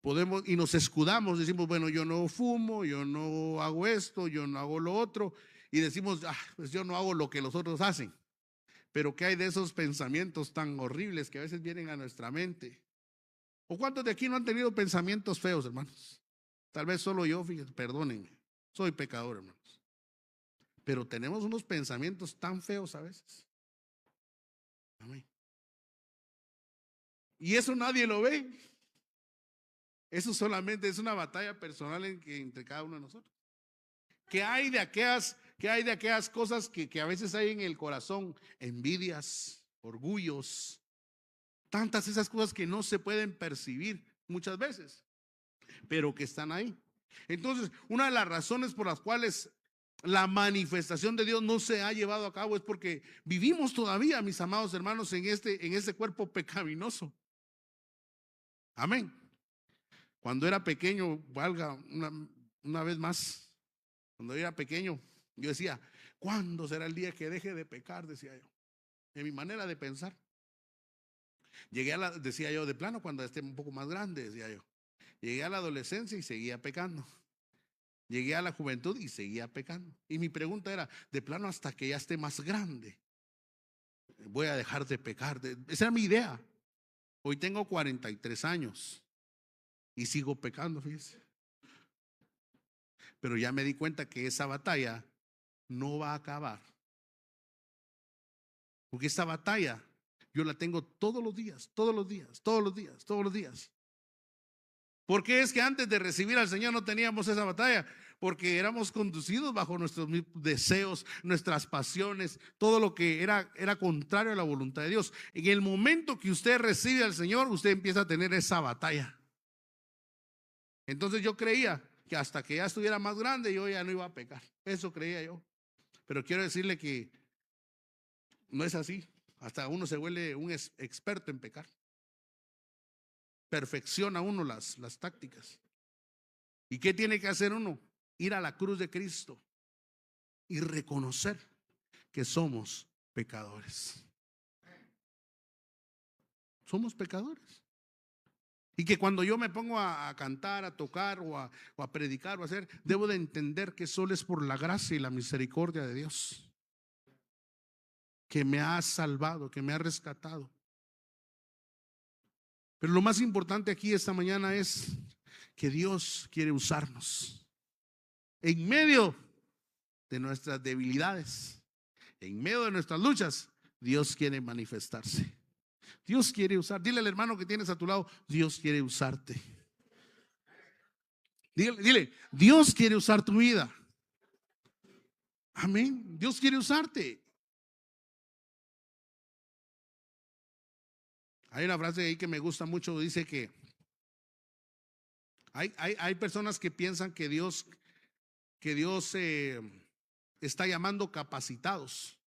Podemos y nos escudamos, decimos, bueno, yo no fumo, yo no hago esto, yo no hago lo otro, y decimos, pues yo no hago lo que los otros hacen. Pero ¿qué hay de esos pensamientos tan horribles que a veces vienen a nuestra mente? ¿O cuántos de aquí no han tenido pensamientos feos, hermanos? Tal vez solo yo, fíjense, perdónenme, soy pecador, hermanos. Pero tenemos unos pensamientos tan feos a veces. Amén. Y eso nadie lo ve. Eso solamente es una batalla personal entre cada uno de nosotros. ¿Qué hay de aquellas cosas que a veces hay en el corazón? Envidias, orgullos, tantas esas cosas que no se pueden percibir muchas veces, pero que están ahí. Entonces, una de las razones por las cuales la manifestación de Dios no se ha llevado a cabo es porque vivimos todavía, mis amados hermanos, en este cuerpo pecaminoso. Amén. Cuando era pequeño, valga una vez más, cuando era pequeño, yo decía, ¿cuándo será el día que deje de pecar? Decía yo, en mi manera de pensar. Decía yo, de plano, cuando esté un poco más grande, decía yo. Llegué a la adolescencia y seguía pecando. Llegué a la juventud y seguía pecando. Y mi pregunta era, de plano, hasta que ya esté más grande, voy a dejar de pecar. Esa era mi idea. Hoy tengo 43 años y sigo pecando, fíjese. Pero ya me di cuenta que esa batalla no va a acabar. Porque esta batalla yo la tengo todos los días, todos los días, todos los días, todos los días. ¿Por qué es que antes de recibir al Señor no teníamos esa batalla? Porque éramos conducidos bajo nuestros deseos, nuestras pasiones, todo lo que era contrario a la voluntad de Dios. En el momento que usted recibe al Señor, usted empieza a tener esa batalla. Entonces yo creía que hasta que ya estuviera más grande yo ya no iba a pecar. Eso creía yo. Pero quiero decirle que no es así. Hasta uno se vuelve un experto en pecar. Perfecciona uno las tácticas. ¿Y qué tiene que hacer uno? Ir a la cruz de Cristo y reconocer que somos pecadores. Somos pecadores. Y que cuando yo me pongo a cantar, a tocar o a predicar o a hacer, debo de entender que solo es por la gracia y la misericordia de Dios que me ha salvado, que me ha rescatado. Pero lo más importante aquí esta mañana es que Dios quiere usarnos en medio de nuestras debilidades, en medio de nuestras luchas. Dios quiere manifestarse. Dios quiere usar. Dile al hermano que tienes a tu lado, Dios quiere usarte. Dile, Dios quiere usar tu vida. Amén. Dios quiere usarte. Hay una frase ahí que me gusta mucho, dice que hay personas que piensan que Dios está llamando capacitados,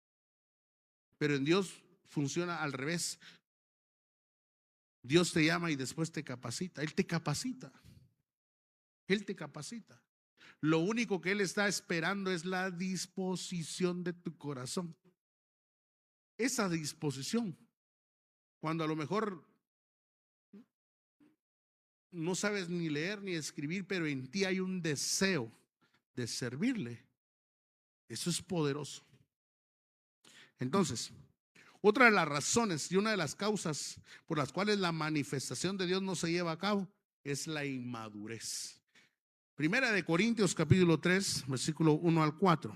pero en Dios funciona al revés. Dios te llama y después te capacita. Él te capacita. Él te capacita. Lo único que Él está esperando es la disposición de tu corazón. Esa disposición. Cuando a lo mejor no sabes ni leer ni escribir, pero en ti hay un deseo de servirle. Eso es poderoso. Entonces, otra de las razones y una de las causas por las cuales la manifestación de Dios no se lleva a cabo es la inmadurez. Primera de Corintios capítulo 3, versículo 1 al 4.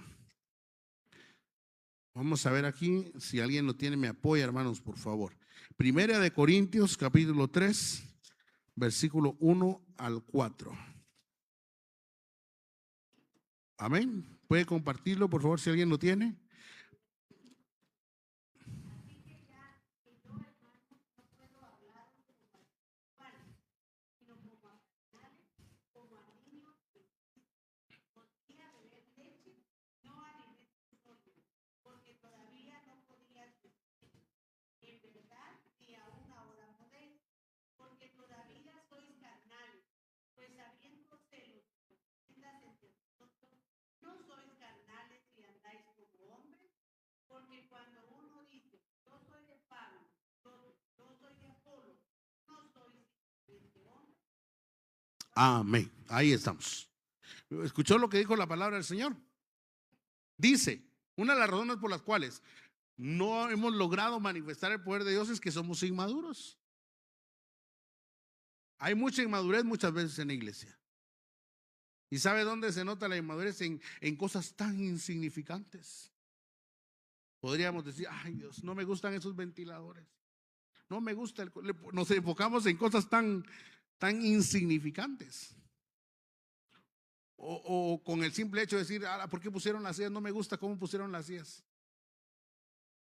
Vamos a ver aquí, si alguien lo tiene me apoya, hermanos, por favor. Primera de Corintios capítulo 3, versículo 1 al 4. Amén. ¿Puede compartirlo, por favor, si alguien lo tiene? Amén. Ahí estamos. ¿Escuchó lo que dijo la palabra del Señor? Dice, una de las razones por las cuales no hemos logrado manifestar el poder de Dios es que somos inmaduros. Hay mucha inmadurez muchas veces en la iglesia. ¿Y sabe dónde se nota la inmadurez? En cosas tan insignificantes. Podríamos decir, ay Dios, no me gustan esos ventiladores. No me gusta, nos enfocamos en cosas tan insignificantes. O con el simple hecho de decir, ¿por qué pusieron las sillas? No me gusta cómo pusieron las sillas.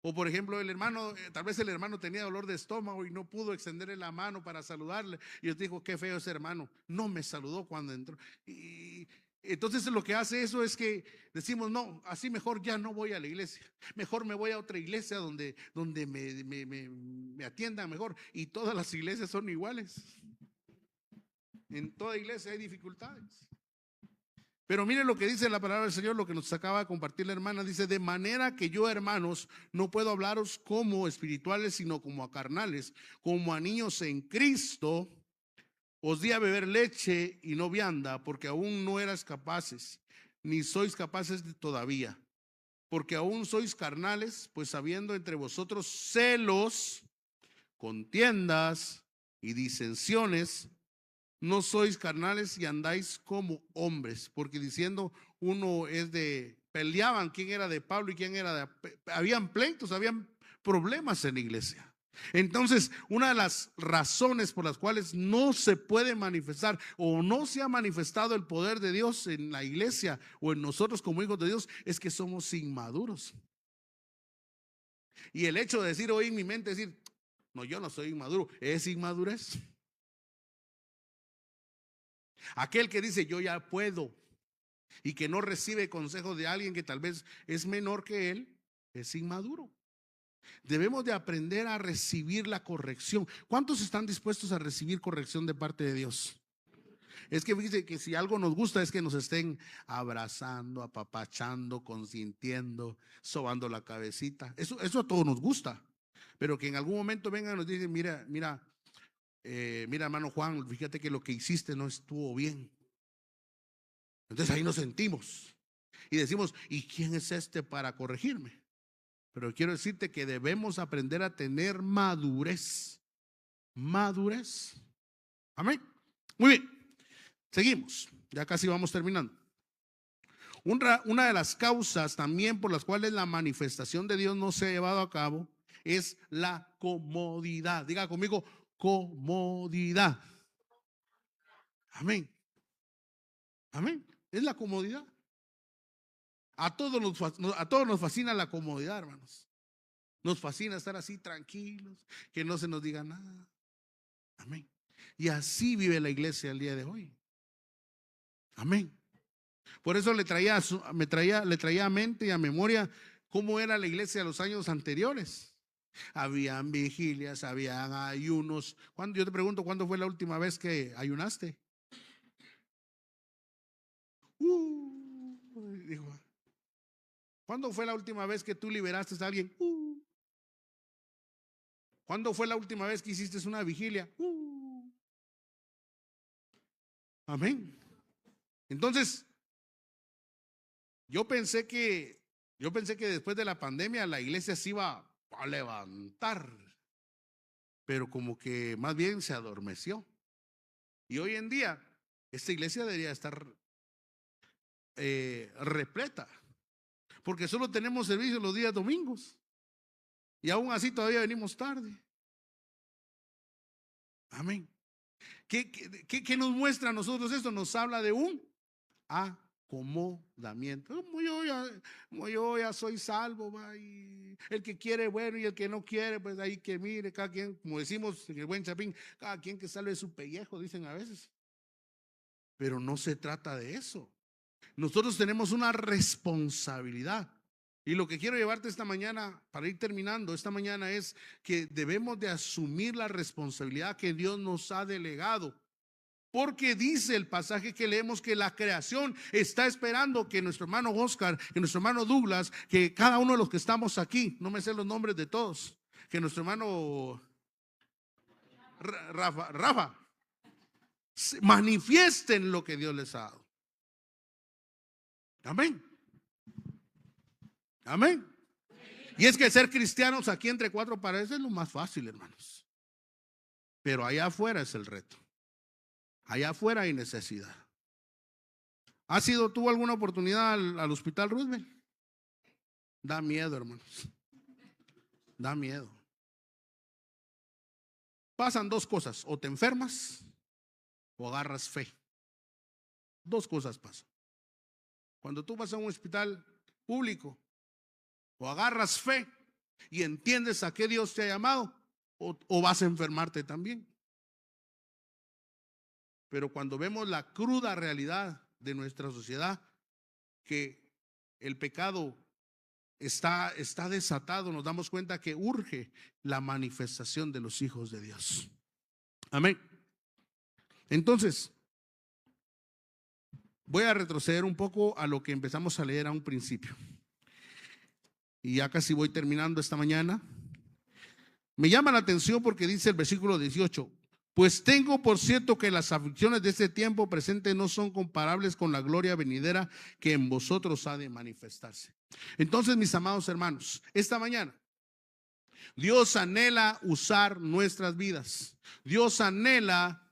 O por ejemplo, el hermano, tal vez el hermano tenía dolor de estómago y no pudo extenderle la mano para saludarle. Y yo digo, qué feo ese hermano, no me saludó cuando entró. Y entonces lo que hace eso es que decimos, no, así mejor ya no voy a la iglesia. Mejor me voy a otra iglesia donde me atiendan mejor. Y todas las iglesias son iguales. En toda iglesia hay dificultades. Pero miren lo que dice la palabra del Señor, lo que nos acaba de compartir la hermana. Dice, de manera que yo, hermanos, no puedo hablaros como espirituales, sino como a carnales, como a niños en Cristo. Os di a beber leche y no vianda, porque aún no eras capaces, ni sois capaces todavía. Porque aún sois carnales, pues habiendo entre vosotros celos, contiendas y disensiones, no sois carnales y andáis como hombres, porque diciendo uno es de, peleaban quién era de Pablo y quién era de, habían pleitos, habían problemas en la iglesia. Entonces, una de las razones por las cuales no se puede manifestar o no se ha manifestado el poder de Dios en la iglesia o en nosotros como hijos de Dios es que somos inmaduros. Y el hecho de decir hoy en mi mente, decir, no, yo no soy inmaduro, es inmadurez. Aquel que dice yo ya puedo y que no recibe consejo de alguien que tal vez es menor que él, es inmaduro. Debemos de aprender a recibir la corrección. ¿Cuántos están dispuestos a recibir corrección de parte de Dios? Es que fíjense que si algo nos gusta es que nos estén abrazando, apapachando, consintiendo, sobando la cabecita. Eso a todos nos gusta. Pero que en algún momento vengan y nos dicen, mira hermano Juan, fíjate que lo que hiciste no estuvo bien. Entonces ahí nos sentimos y decimos, ¿y quién es este para corregirme? Pero quiero decirte que debemos aprender a tener madurez. Madurez. Amén. Muy bien, seguimos, ya casi vamos terminando. Una de las causas también por las cuales la manifestación de Dios no se ha llevado a cabo es la comodidad. Diga conmigo, comodidad. Amén. Amén. Es la comodidad. A todos nos fascina la comodidad, hermanos. Nos fascina estar así tranquilos, que no se nos diga nada. Amén. Y así vive la iglesia el día de hoy. Amén. Por eso le traía a mente y a memoria cómo era la iglesia de los años anteriores. Habían vigilias, habían ayunos. Yo te pregunto, ¿cuándo fue la última vez que ayunaste? Dijo, ¿cuándo fue la última vez que tú liberaste a alguien? ¿Cuándo fue la última vez que hiciste una vigilia? Amén. Entonces, yo pensé que después de la pandemia la iglesia se iba a levantar, pero como que más bien se adormeció. Y hoy en día esta iglesia debería estar repleta, porque solo tenemos servicio los días domingos y aún así todavía venimos tarde. Amén. ¿Qué nos muestra a nosotros esto? Nos habla de un acomodamiento. Como yo ya soy salvo, y el que quiere bueno y el que no quiere, pues ahí que mire, cada quien, como decimos en el buen chapín, cada quien que salve su pellejo, dicen a veces. Pero no se trata de eso. Nosotros tenemos una responsabilidad. Y lo que quiero llevarte esta mañana, para ir terminando, esta mañana es que debemos de asumir la responsabilidad que Dios nos ha delegado. Porque dice el pasaje que leemos que la creación está esperando que nuestro hermano Oscar, que nuestro hermano Douglas, que cada uno de los que estamos aquí, no me sé los nombres de todos, que nuestro hermano Rafa, manifiesten lo que Dios les ha dado. Amén. Amén. Y es que ser cristianos aquí entre cuatro paredes es lo más fácil, hermanos. Pero allá afuera es el reto. Allá afuera hay necesidad. ¿Has ido tú alguna oportunidad al Hospital Roosevelt? Da miedo, hermanos. Da miedo. Pasan dos cosas: o te enfermas o agarras fe. Dos cosas pasan. Cuando tú vas a un hospital público, o agarras fe y entiendes a qué Dios te ha llamado, o vas a enfermarte también. Pero cuando vemos la cruda realidad de nuestra sociedad, que el pecado está desatado, nos damos cuenta que urge la manifestación de los hijos de Dios. Amén. Entonces, voy a retroceder un poco a lo que empezamos a leer a un principio. Y ya casi voy terminando esta mañana. Me llama la atención porque dice el versículo 18: pues tengo por cierto que las aflicciones de este tiempo presente no son comparables con la gloria venidera que en vosotros ha de manifestarse. Entonces, mis amados hermanos, esta mañana Dios anhela usar nuestras vidas. Dios anhela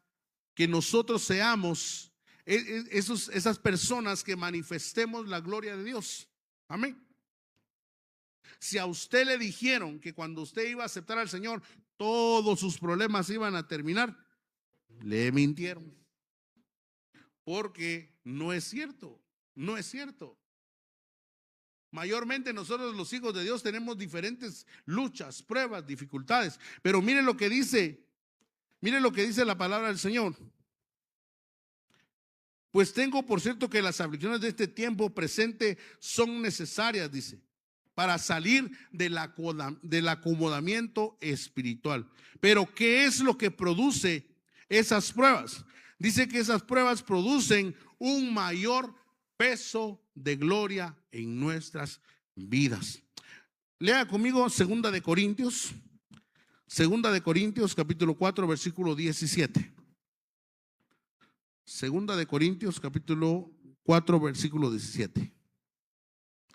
que nosotros seamos esas personas que manifestemos la gloria de Dios. Amén. Si a usted le dijeron que cuando usted iba a aceptar al Señor todos sus problemas iban a terminar, le mintieron. Porque no es cierto, no es cierto. Mayormente nosotros los hijos de Dios tenemos diferentes luchas, pruebas, dificultades. Pero miren lo que dice la palabra del Señor. Pues tengo por cierto que las aflicciones de este tiempo presente son necesarias, dice, para salir del acomodamiento espiritual. Pero ¿qué es lo que produce esas pruebas? Dice que esas pruebas producen un mayor peso de gloria en nuestras vidas. Lea conmigo 2 de Corintios capítulo 4 versículo 17. 2 de Corintios capítulo 4 versículo 17.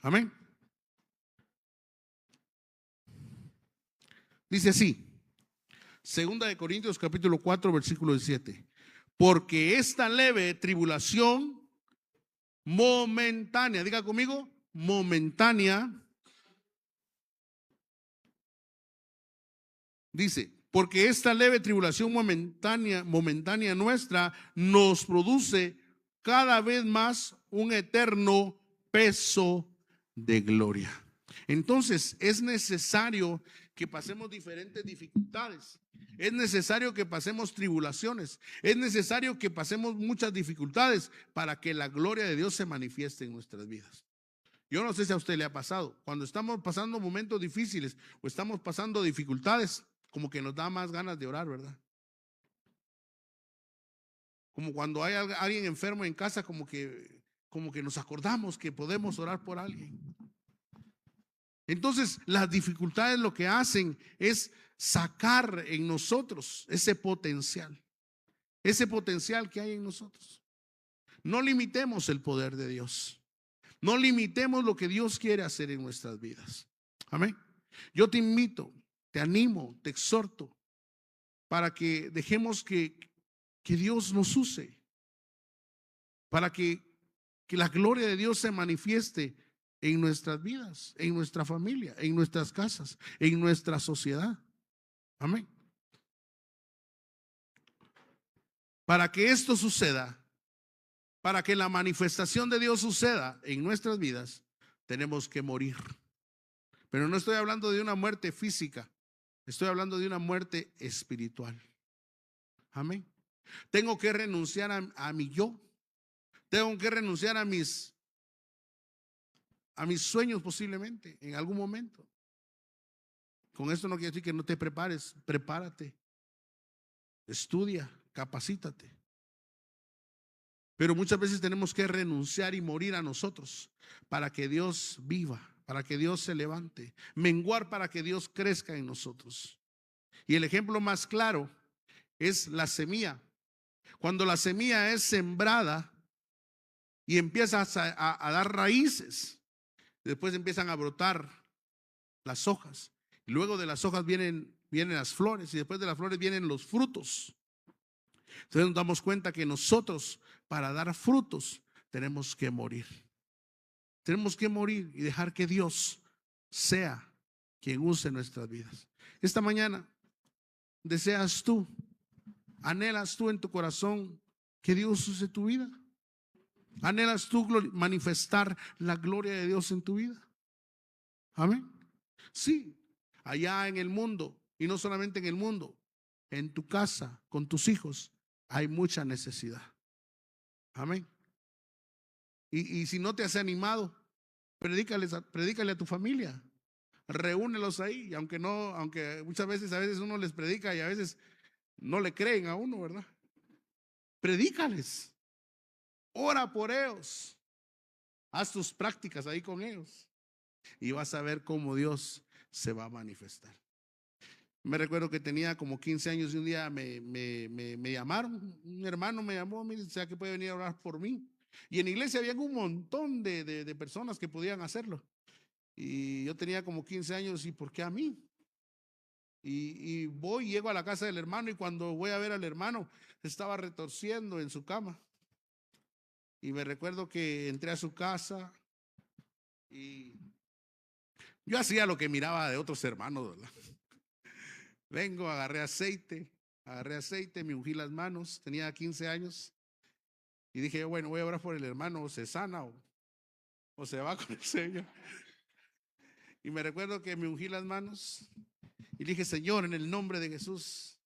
Amén. Dice así, 2 de Corintios capítulo 4 versículo 17: porque esta leve tribulación momentánea, diga conmigo, momentánea, dice, porque esta leve tribulación momentánea nuestra nos produce cada vez más un eterno peso de gloria. Entonces es necesario que pasemos diferentes dificultades, es necesario que pasemos tribulaciones, es necesario que pasemos muchas dificultades para que la gloria de Dios se manifieste en nuestras vidas. Yo no sé si a usted le ha pasado, cuando estamos pasando momentos difíciles o estamos pasando dificultades, como que nos da más ganas de orar, ¿verdad? Como cuando hay alguien enfermo en casa, como que nos acordamos que podemos orar por alguien. Entonces, las dificultades lo que hacen es sacar en nosotros ese potencial que hay en nosotros. No limitemos el poder de Dios. No limitemos lo que Dios quiere hacer en nuestras vidas. Amén. Yo te invito, te animo, te exhorto para que dejemos que Dios nos use, para que la gloria de Dios se manifieste en nuestras vidas, en nuestra familia, en nuestras casas, en nuestra sociedad. Amén. Para que esto suceda, para que la manifestación de Dios suceda en nuestras vidas, tenemos que morir. Pero no estoy hablando de una muerte física, estoy hablando de una muerte espiritual. Amén. Tengo que renunciar a mi yo. Tengo que renunciar a mis sueños posiblemente en algún momento. Con esto no quiere decir que no te prepares, prepárate, estudia, capacítate. Pero muchas veces tenemos que renunciar y morir a nosotros para que Dios viva, para que Dios se levante, menguar para que Dios crezca en nosotros. Y el ejemplo más claro es la semilla. Cuando la semilla es sembrada y empiezas a dar raíces, después empiezan a brotar las hojas. Y luego de las hojas vienen las flores y después de las flores vienen los frutos. Entonces nos damos cuenta que nosotros, para dar frutos, tenemos que morir. Tenemos que morir y dejar que Dios sea quien use nuestras vidas. Esta mañana, ¿deseas tú, anhelas tú en tu corazón que Dios use tu vida? ¿Anhelas tú manifestar la gloria de Dios en tu vida? Amén. Sí, allá en el mundo, y no solamente en el mundo, en tu casa, con tus hijos, hay mucha necesidad. Amén. Y si no te has animado, predícale a tu familia. Reúnelos ahí, aunque muchas veces a veces uno les predica y a veces no le creen a uno, ¿verdad? Predícales. Ora por ellos. Haz tus prácticas ahí con ellos y vas a ver cómo Dios se va a manifestar. Me recuerdo que tenía como 15 años y un día me llamaron, un hermano me llamó, me dice que puede venir a orar por mí. Y en la iglesia había un montón de personas que podían hacerlo. Y yo tenía como 15 años, ¿y por qué a mí? Y llego a la casa del hermano y cuando voy a ver al hermano, estaba retorciendo en su cama. Y me recuerdo que entré a su casa y yo hacía lo que miraba de otros hermanos, ¿verdad? Vengo, agarré aceite, me ungí las manos, tenía 15 años y dije, bueno, voy a orar por el hermano, o se sana o se va con el Señor. Y me recuerdo que me ungí las manos y dije, Señor, en el nombre de Jesús,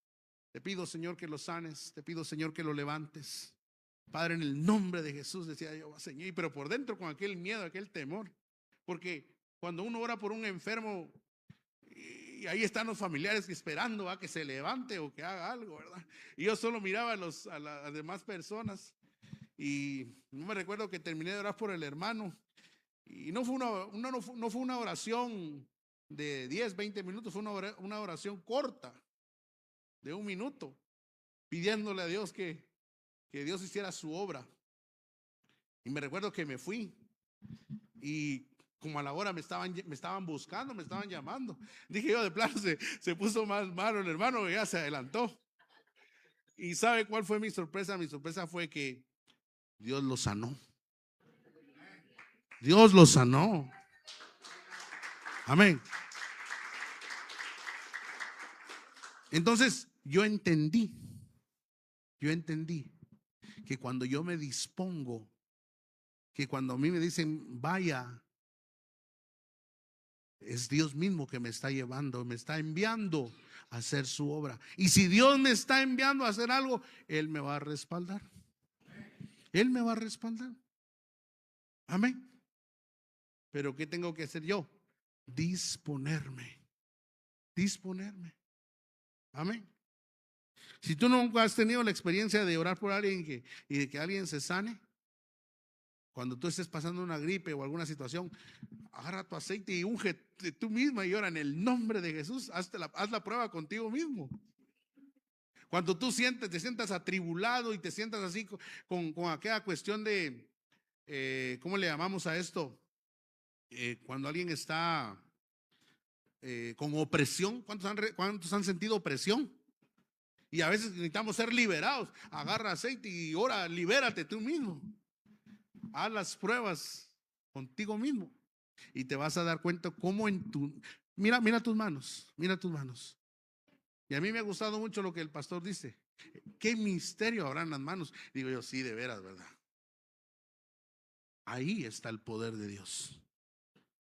te pido, Señor, que lo sanes, te pido, Señor, que lo levantes. Padre, en el nombre de Jesús, decía yo, Señor, pero por dentro con aquel miedo, aquel temor, porque cuando uno ora por un enfermo, y ahí están los familiares esperando a que se levante o que haga algo, ¿verdad? Y yo solo miraba a las demás personas y no me recuerdo que terminé de orar por el hermano y no fue una oración de 10, 20 minutos, fue una oración corta de 1 minuto, pidiéndole a Dios que Dios hiciera su obra. Y me recuerdo que me fui y como a la hora me estaban buscando, me estaban llamando. Dije yo, de plano se puso más malo el hermano, ya se adelantó. ¿Y sabe cuál fue mi sorpresa? Mi sorpresa fue que Dios lo sanó. Dios lo sanó. Amén. Entonces yo entendí que cuando yo me dispongo, que cuando a mí me dicen vaya, es Dios mismo que me está llevando, me está enviando a hacer su obra. Y si Dios me está enviando a hacer algo, Él me va a respaldar. Él me va a respaldar. Amén. Pero ¿qué tengo que hacer yo? Disponerme. Amén. Si tú nunca has tenido la experiencia de orar por alguien y de que alguien se sane, cuando tú estés pasando una gripe o alguna situación, agarra tu aceite y unge tú misma y ora en el nombre de Jesús. Haz la prueba contigo mismo. Cuando tú te sientas atribulado y te sientas así con aquella cuestión de, ¿cómo le llamamos a esto? Cuando alguien está con opresión. ¿Cuántos han sentido opresión? Y a veces necesitamos ser liberados. Agarra aceite y ora, libérate tú mismo. Haz las pruebas contigo mismo y te vas a dar cuenta cómo mira tus manos. Y a mí me ha gustado mucho lo que el pastor dice. ¿Qué misterio habrá en las manos? Digo yo, sí, de veras, ¿verdad? Ahí está el poder de Dios.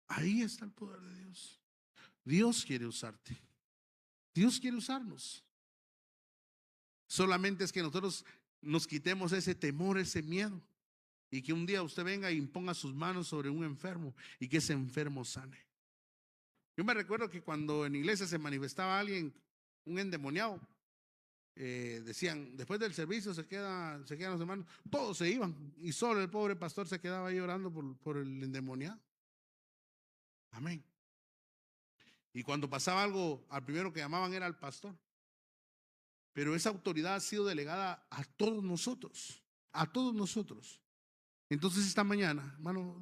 Ahí está el poder de Dios. Dios quiere usarte. Dios quiere usarnos. Solamente es que nosotros nos quitemos ese temor, ese miedo. Y que un día usted venga y imponga sus manos sobre un enfermo y que ese enfermo sane. Yo me recuerdo que cuando en la iglesia se manifestaba alguien, un endemoniado, decían, después del servicio se quedan los hermanos, todos se iban y solo el pobre pastor se quedaba ahí orando por el endemoniado. Amén. Y cuando pasaba algo, al primero que llamaban era al pastor. pero esa autoridad ha sido delegada a todos nosotros, a todos nosotros. Entonces esta mañana, hermano,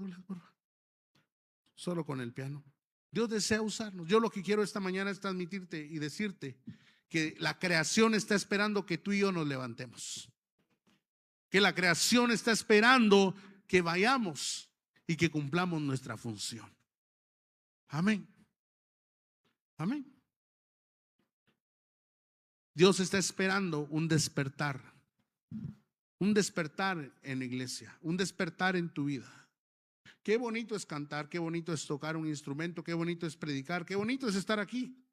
solo con el piano, Dios desea usarnos. Yo lo que quiero esta mañana es transmitirte y decirte que la creación está esperando que tú y yo nos levantemos, que la creación está esperando que vayamos y que cumplamos nuestra función. Amén. Amén. Dios está esperando un despertar en la iglesia, un despertar en tu vida. Qué bonito es cantar, qué bonito es tocar un instrumento, qué bonito es predicar, qué bonito es estar aquí.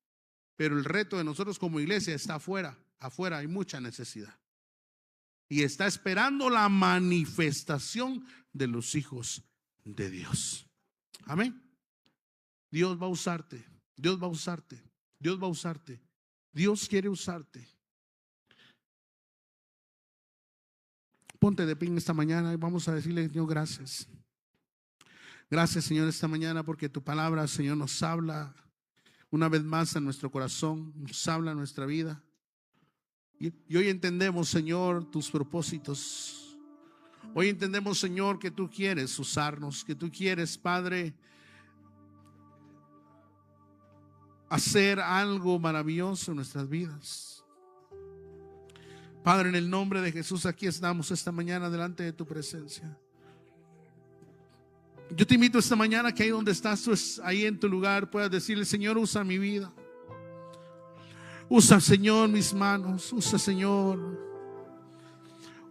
Pero el reto de nosotros como iglesia está afuera. Afuera hay mucha necesidad. Y está esperando la manifestación de los hijos de Dios. Amén. Dios va a usarte. Dios va a usarte. Dios va a usarte. Dios quiere usarte. Ponte de pie esta mañana y vamos a decirle, Dios, gracias. Gracias, Señor, esta mañana porque tu palabra, Señor, nos habla una vez más a nuestro corazón, nos habla a nuestra vida. Y hoy entendemos, Señor, tus propósitos. Hoy entendemos, Señor, que tú quieres usarnos, que tú quieres, Padre, hacer algo maravilloso en nuestras vidas. Padre, en el nombre de Jesús, aquí estamos esta mañana delante de tu presencia. Yo te invito esta mañana que ahí donde estás, tú ahí en tu lugar, puedas decirle, Señor, usa mi vida. Usa, Señor, mis manos. Usa, Señor.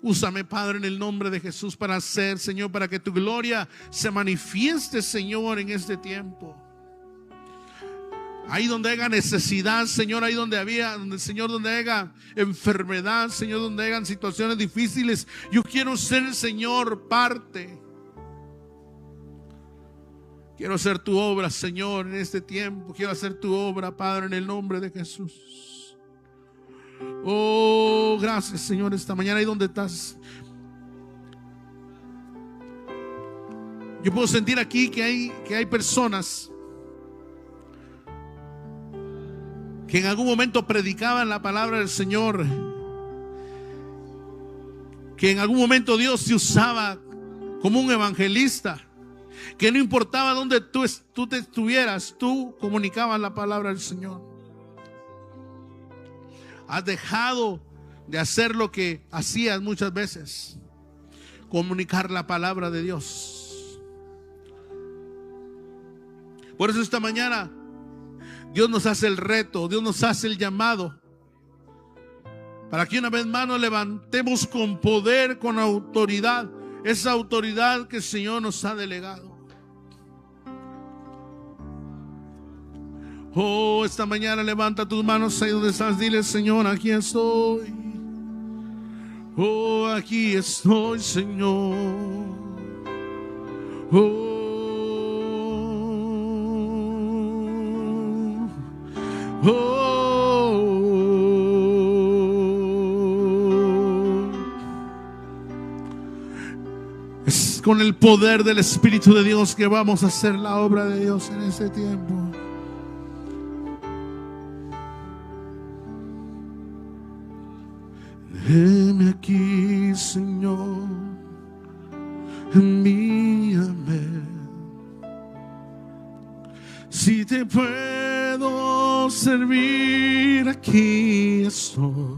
Úsame, Padre, en el nombre de Jesús para hacer, Señor, para que tu gloria se manifieste, Señor, en este tiempo. Ahí donde haya necesidad, Señor, ahí donde Señor, donde haya enfermedad, Señor, donde hayan situaciones difíciles, yo quiero ser, Señor, parte. Quiero hacer tu obra, Señor, en este tiempo. Quiero hacer tu obra, Padre, en el nombre de Jesús. Oh, gracias, Señor, esta mañana ahí donde estás. Yo puedo sentir aquí que hay personas que en algún momento predicaban la palabra del Señor, que en algún momento Dios se usaba como un evangelista, que no importaba dónde tú te estuvieras, tú comunicabas la palabra del Señor. Has dejado de hacer lo que hacías muchas veces, comunicar la palabra de Dios. Por eso esta mañana Dios nos hace el reto, Dios nos hace el llamado para que una vez más nos levantemos con poder, con autoridad, esa autoridad que el Señor nos ha delegado. Oh, esta mañana levanta tus manos ahí donde estás, dile, Señor, aquí estoy. Oh, aquí estoy, Señor. Oh. Oh, es con el poder del Espíritu de Dios que vamos a hacer la obra de Dios en este tiempo. Heme aquí, Señor, envíame. Si te puedo servir, aquí estoy.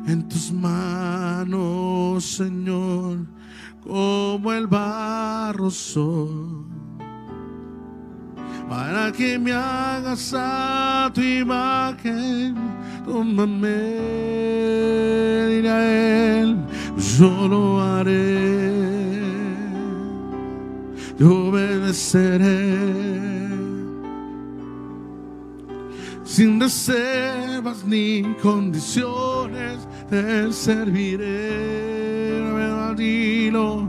En tus manos, Señor, como el barro soy, para que me hagas a tu imagen. Tómame, dirá Él, yo lo haré. Te obedeceré sin reservas ni condiciones, te serviré. Dilo,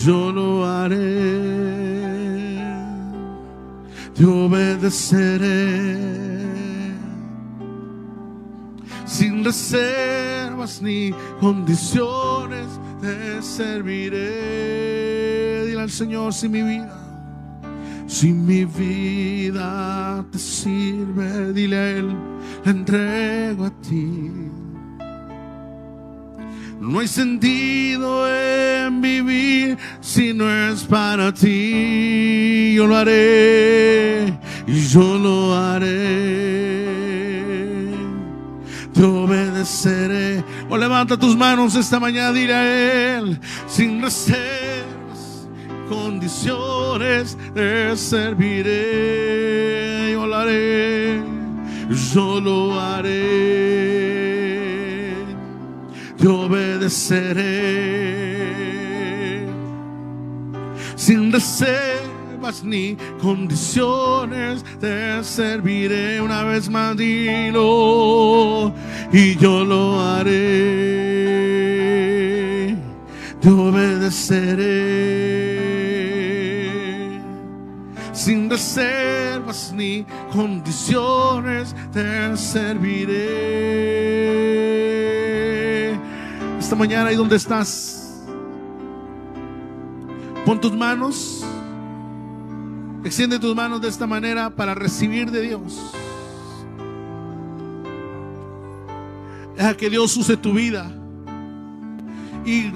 yo lo haré, te obedeceré sin reservas ni condiciones, te serviré. Dile al Señor, si mi vida Si mi vida te sirve, dile a Él, la entrego a ti. No hay sentido en vivir si no es para ti. Yo lo haré, y yo lo haré. Te obedeceré. O levanta tus manos esta mañana, dile a Él, sin reservas, condiciones, te serviré. Yo lo haré, yo lo haré. Te obedeceré, sin reservas ni condiciones, te serviré. Una vez más dilo, y yo lo haré. Te obedeceré, sin reservas ni condiciones, te serviré. Esta mañana, ahí donde estás, pon tus manos, extiende tus manos de esta manera para recibir de Dios. Deja que Dios use tu vida. Y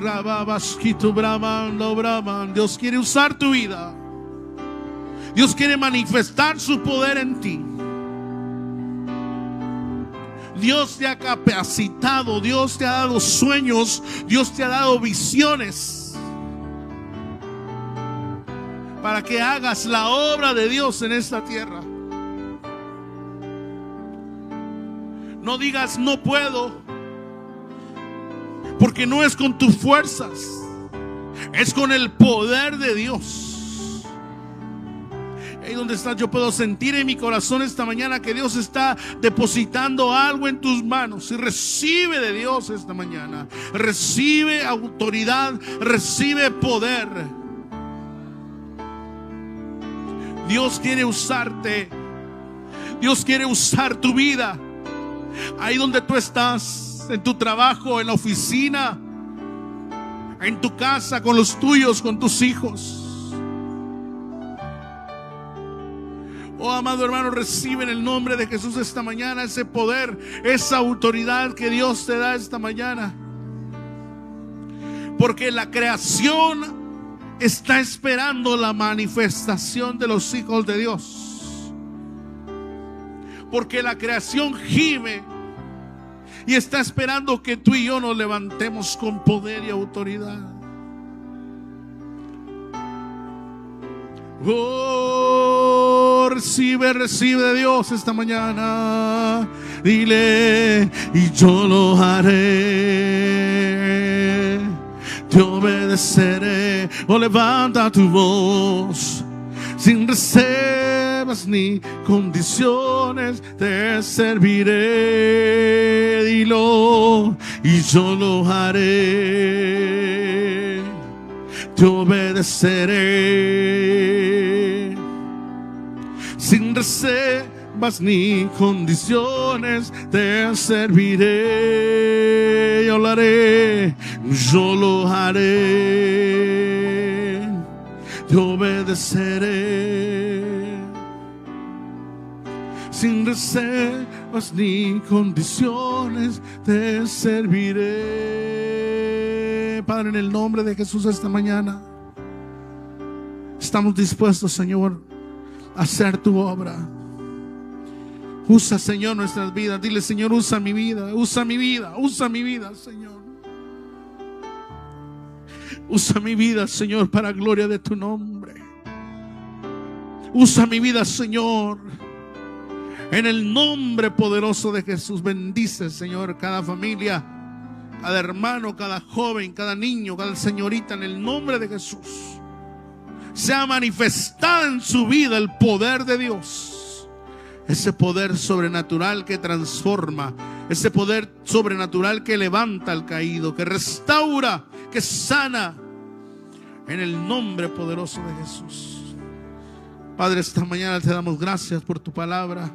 Dios quiere usar tu vida. Dios quiere manifestar su poder en ti. Dios te ha capacitado, Dios te ha dado sueños, Dios te ha dado visiones para que hagas la obra de Dios en esta tierra. No digas no puedo, porque no es con tus fuerzas, es con el poder de Dios. Ahí donde estás, yo puedo sentir en mi corazón esta mañana que Dios está depositando algo en tus manos. Y recibe de Dios esta mañana. Recibe autoridad, recibe poder. Dios quiere usarte. Dios quiere usar tu vida. Ahí donde tú estás, en tu trabajo, en la oficina, en tu casa, con los tuyos, con tus hijos. Oh, amado hermano, recibe en el nombre de Jesús esta mañana ese poder, esa autoridad que Dios te da esta mañana. Porque la creación está esperando la manifestación de los hijos de Dios. Porque la creación gime y está esperando que tú y yo nos levantemos con poder y autoridad. Oh, recibe de Dios esta mañana. Dile, y yo lo haré. Te obedeceré. Oh, levanta tu voz. Sin reservas ni condiciones, te serviré. Dilo, y yo lo haré. Te obedeceré, sin reservas ni condiciones, te serviré. Yo lo haré, yo lo haré. Te obedeceré, sin reservas ni condiciones, te serviré. Padre, en el nombre de Jesús esta mañana estamos dispuestos, Señor, a hacer tu obra. Usa, Señor, nuestras vidas. Dile, Señor, usa mi vida, usa mi vida, usa mi vida, Señor. Usa mi vida, Señor, para gloria de tu nombre. Usa mi vida, Señor. En el nombre poderoso de Jesús, bendice, Señor, cada familia, cada hermano, cada joven, cada niño, cada señorita, en el nombre de Jesús. Sea manifestada en su vida el poder de Dios. Ese poder sobrenatural que transforma, ese poder sobrenatural que levanta al caído, que restaura, que sana, en el nombre poderoso de Jesús. Padre, esta mañana te damos gracias por tu palabra.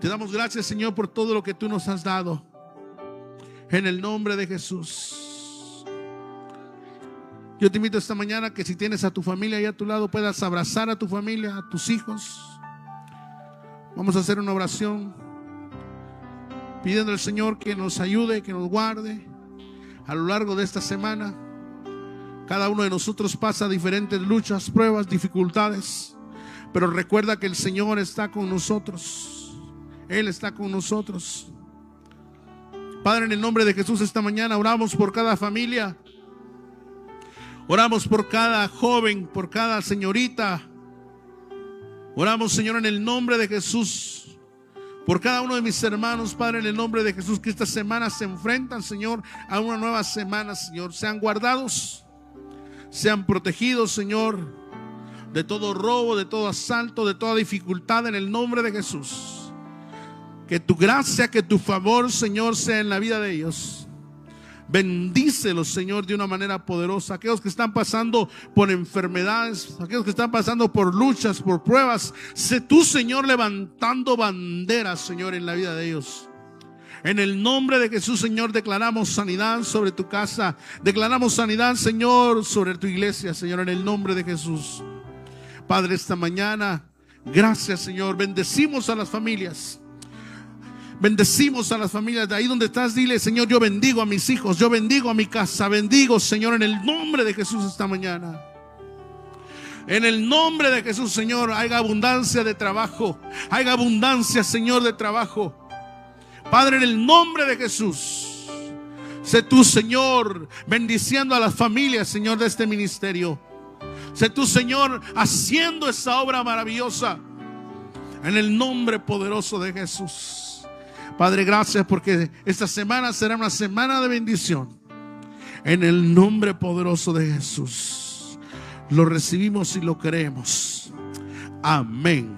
Te damos gracias, Señor, por todo lo que tú nos has dado. En el nombre de Jesús. Yo te invito esta mañana que si tienes a tu familia ahí a tu lado, puedas abrazar a tu familia, a tus hijos. Vamos a hacer una oración pidiendo al Señor que nos ayude, que nos guarde a lo largo de esta semana. Cada uno de nosotros pasa diferentes luchas, pruebas, dificultades, pero recuerda que el Señor está con nosotros. Él está con nosotros. Padre, en el nombre de Jesús, esta mañana oramos por cada familia. Oramos por cada joven, por cada señorita. Oramos, Señor, en el nombre de Jesús, por cada uno de mis hermanos, Padre, en el nombre de Jesús, que esta semana se enfrentan, Señor, a una nueva semana, Señor. Sean guardados, sean protegidos, Señor, de todo robo, de todo asalto, de toda dificultad, en el nombre de Jesús. Que tu gracia, que tu favor, Señor, sea en la vida de ellos. Bendícelos, Señor, de una manera poderosa. Aquellos que están pasando por enfermedades, aquellos que están pasando por luchas, por pruebas, sé tú, Señor, levantando banderas, Señor, en la vida de ellos. En el nombre de Jesús, Señor, declaramos sanidad sobre tu casa. Declaramos sanidad, Señor, sobre tu iglesia, Señor, en el nombre de Jesús. Padre, esta mañana, gracias, Señor. Bendecimos a las familias. Bendecimos a las familias. De ahí donde estás, dile: Señor, yo bendigo a mis hijos, yo bendigo a mi casa. Bendigo, Señor, en el nombre de Jesús esta mañana. En el nombre de Jesús, Señor, haya abundancia de trabajo. Haya abundancia, Señor, de trabajo. Padre, en el nombre de Jesús, sé tú, Señor, bendiciendo a las familias, Señor, de este ministerio. Sé tú, Señor, haciendo esa obra maravillosa. En el nombre poderoso de Jesús. Padre, gracias porque esta semana será una semana de bendición. En el nombre poderoso de Jesús. Lo recibimos y lo creemos. Amén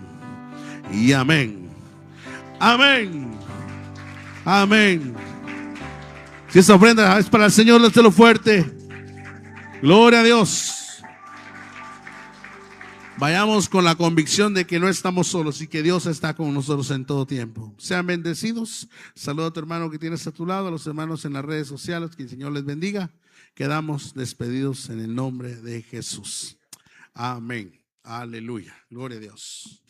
y amén. Amén. Amén. Si esta ofrenda es para el Señor, déjelo fuerte. Gloria a Dios. Vayamos con la convicción de que no estamos solos y que Dios está con nosotros en todo tiempo. Sean bendecidos. Saluda a tu hermano que tienes a tu lado, a los hermanos en las redes sociales. Que el Señor les bendiga. Quedamos despedidos en el nombre de Jesús. Amén. Aleluya. Gloria a Dios.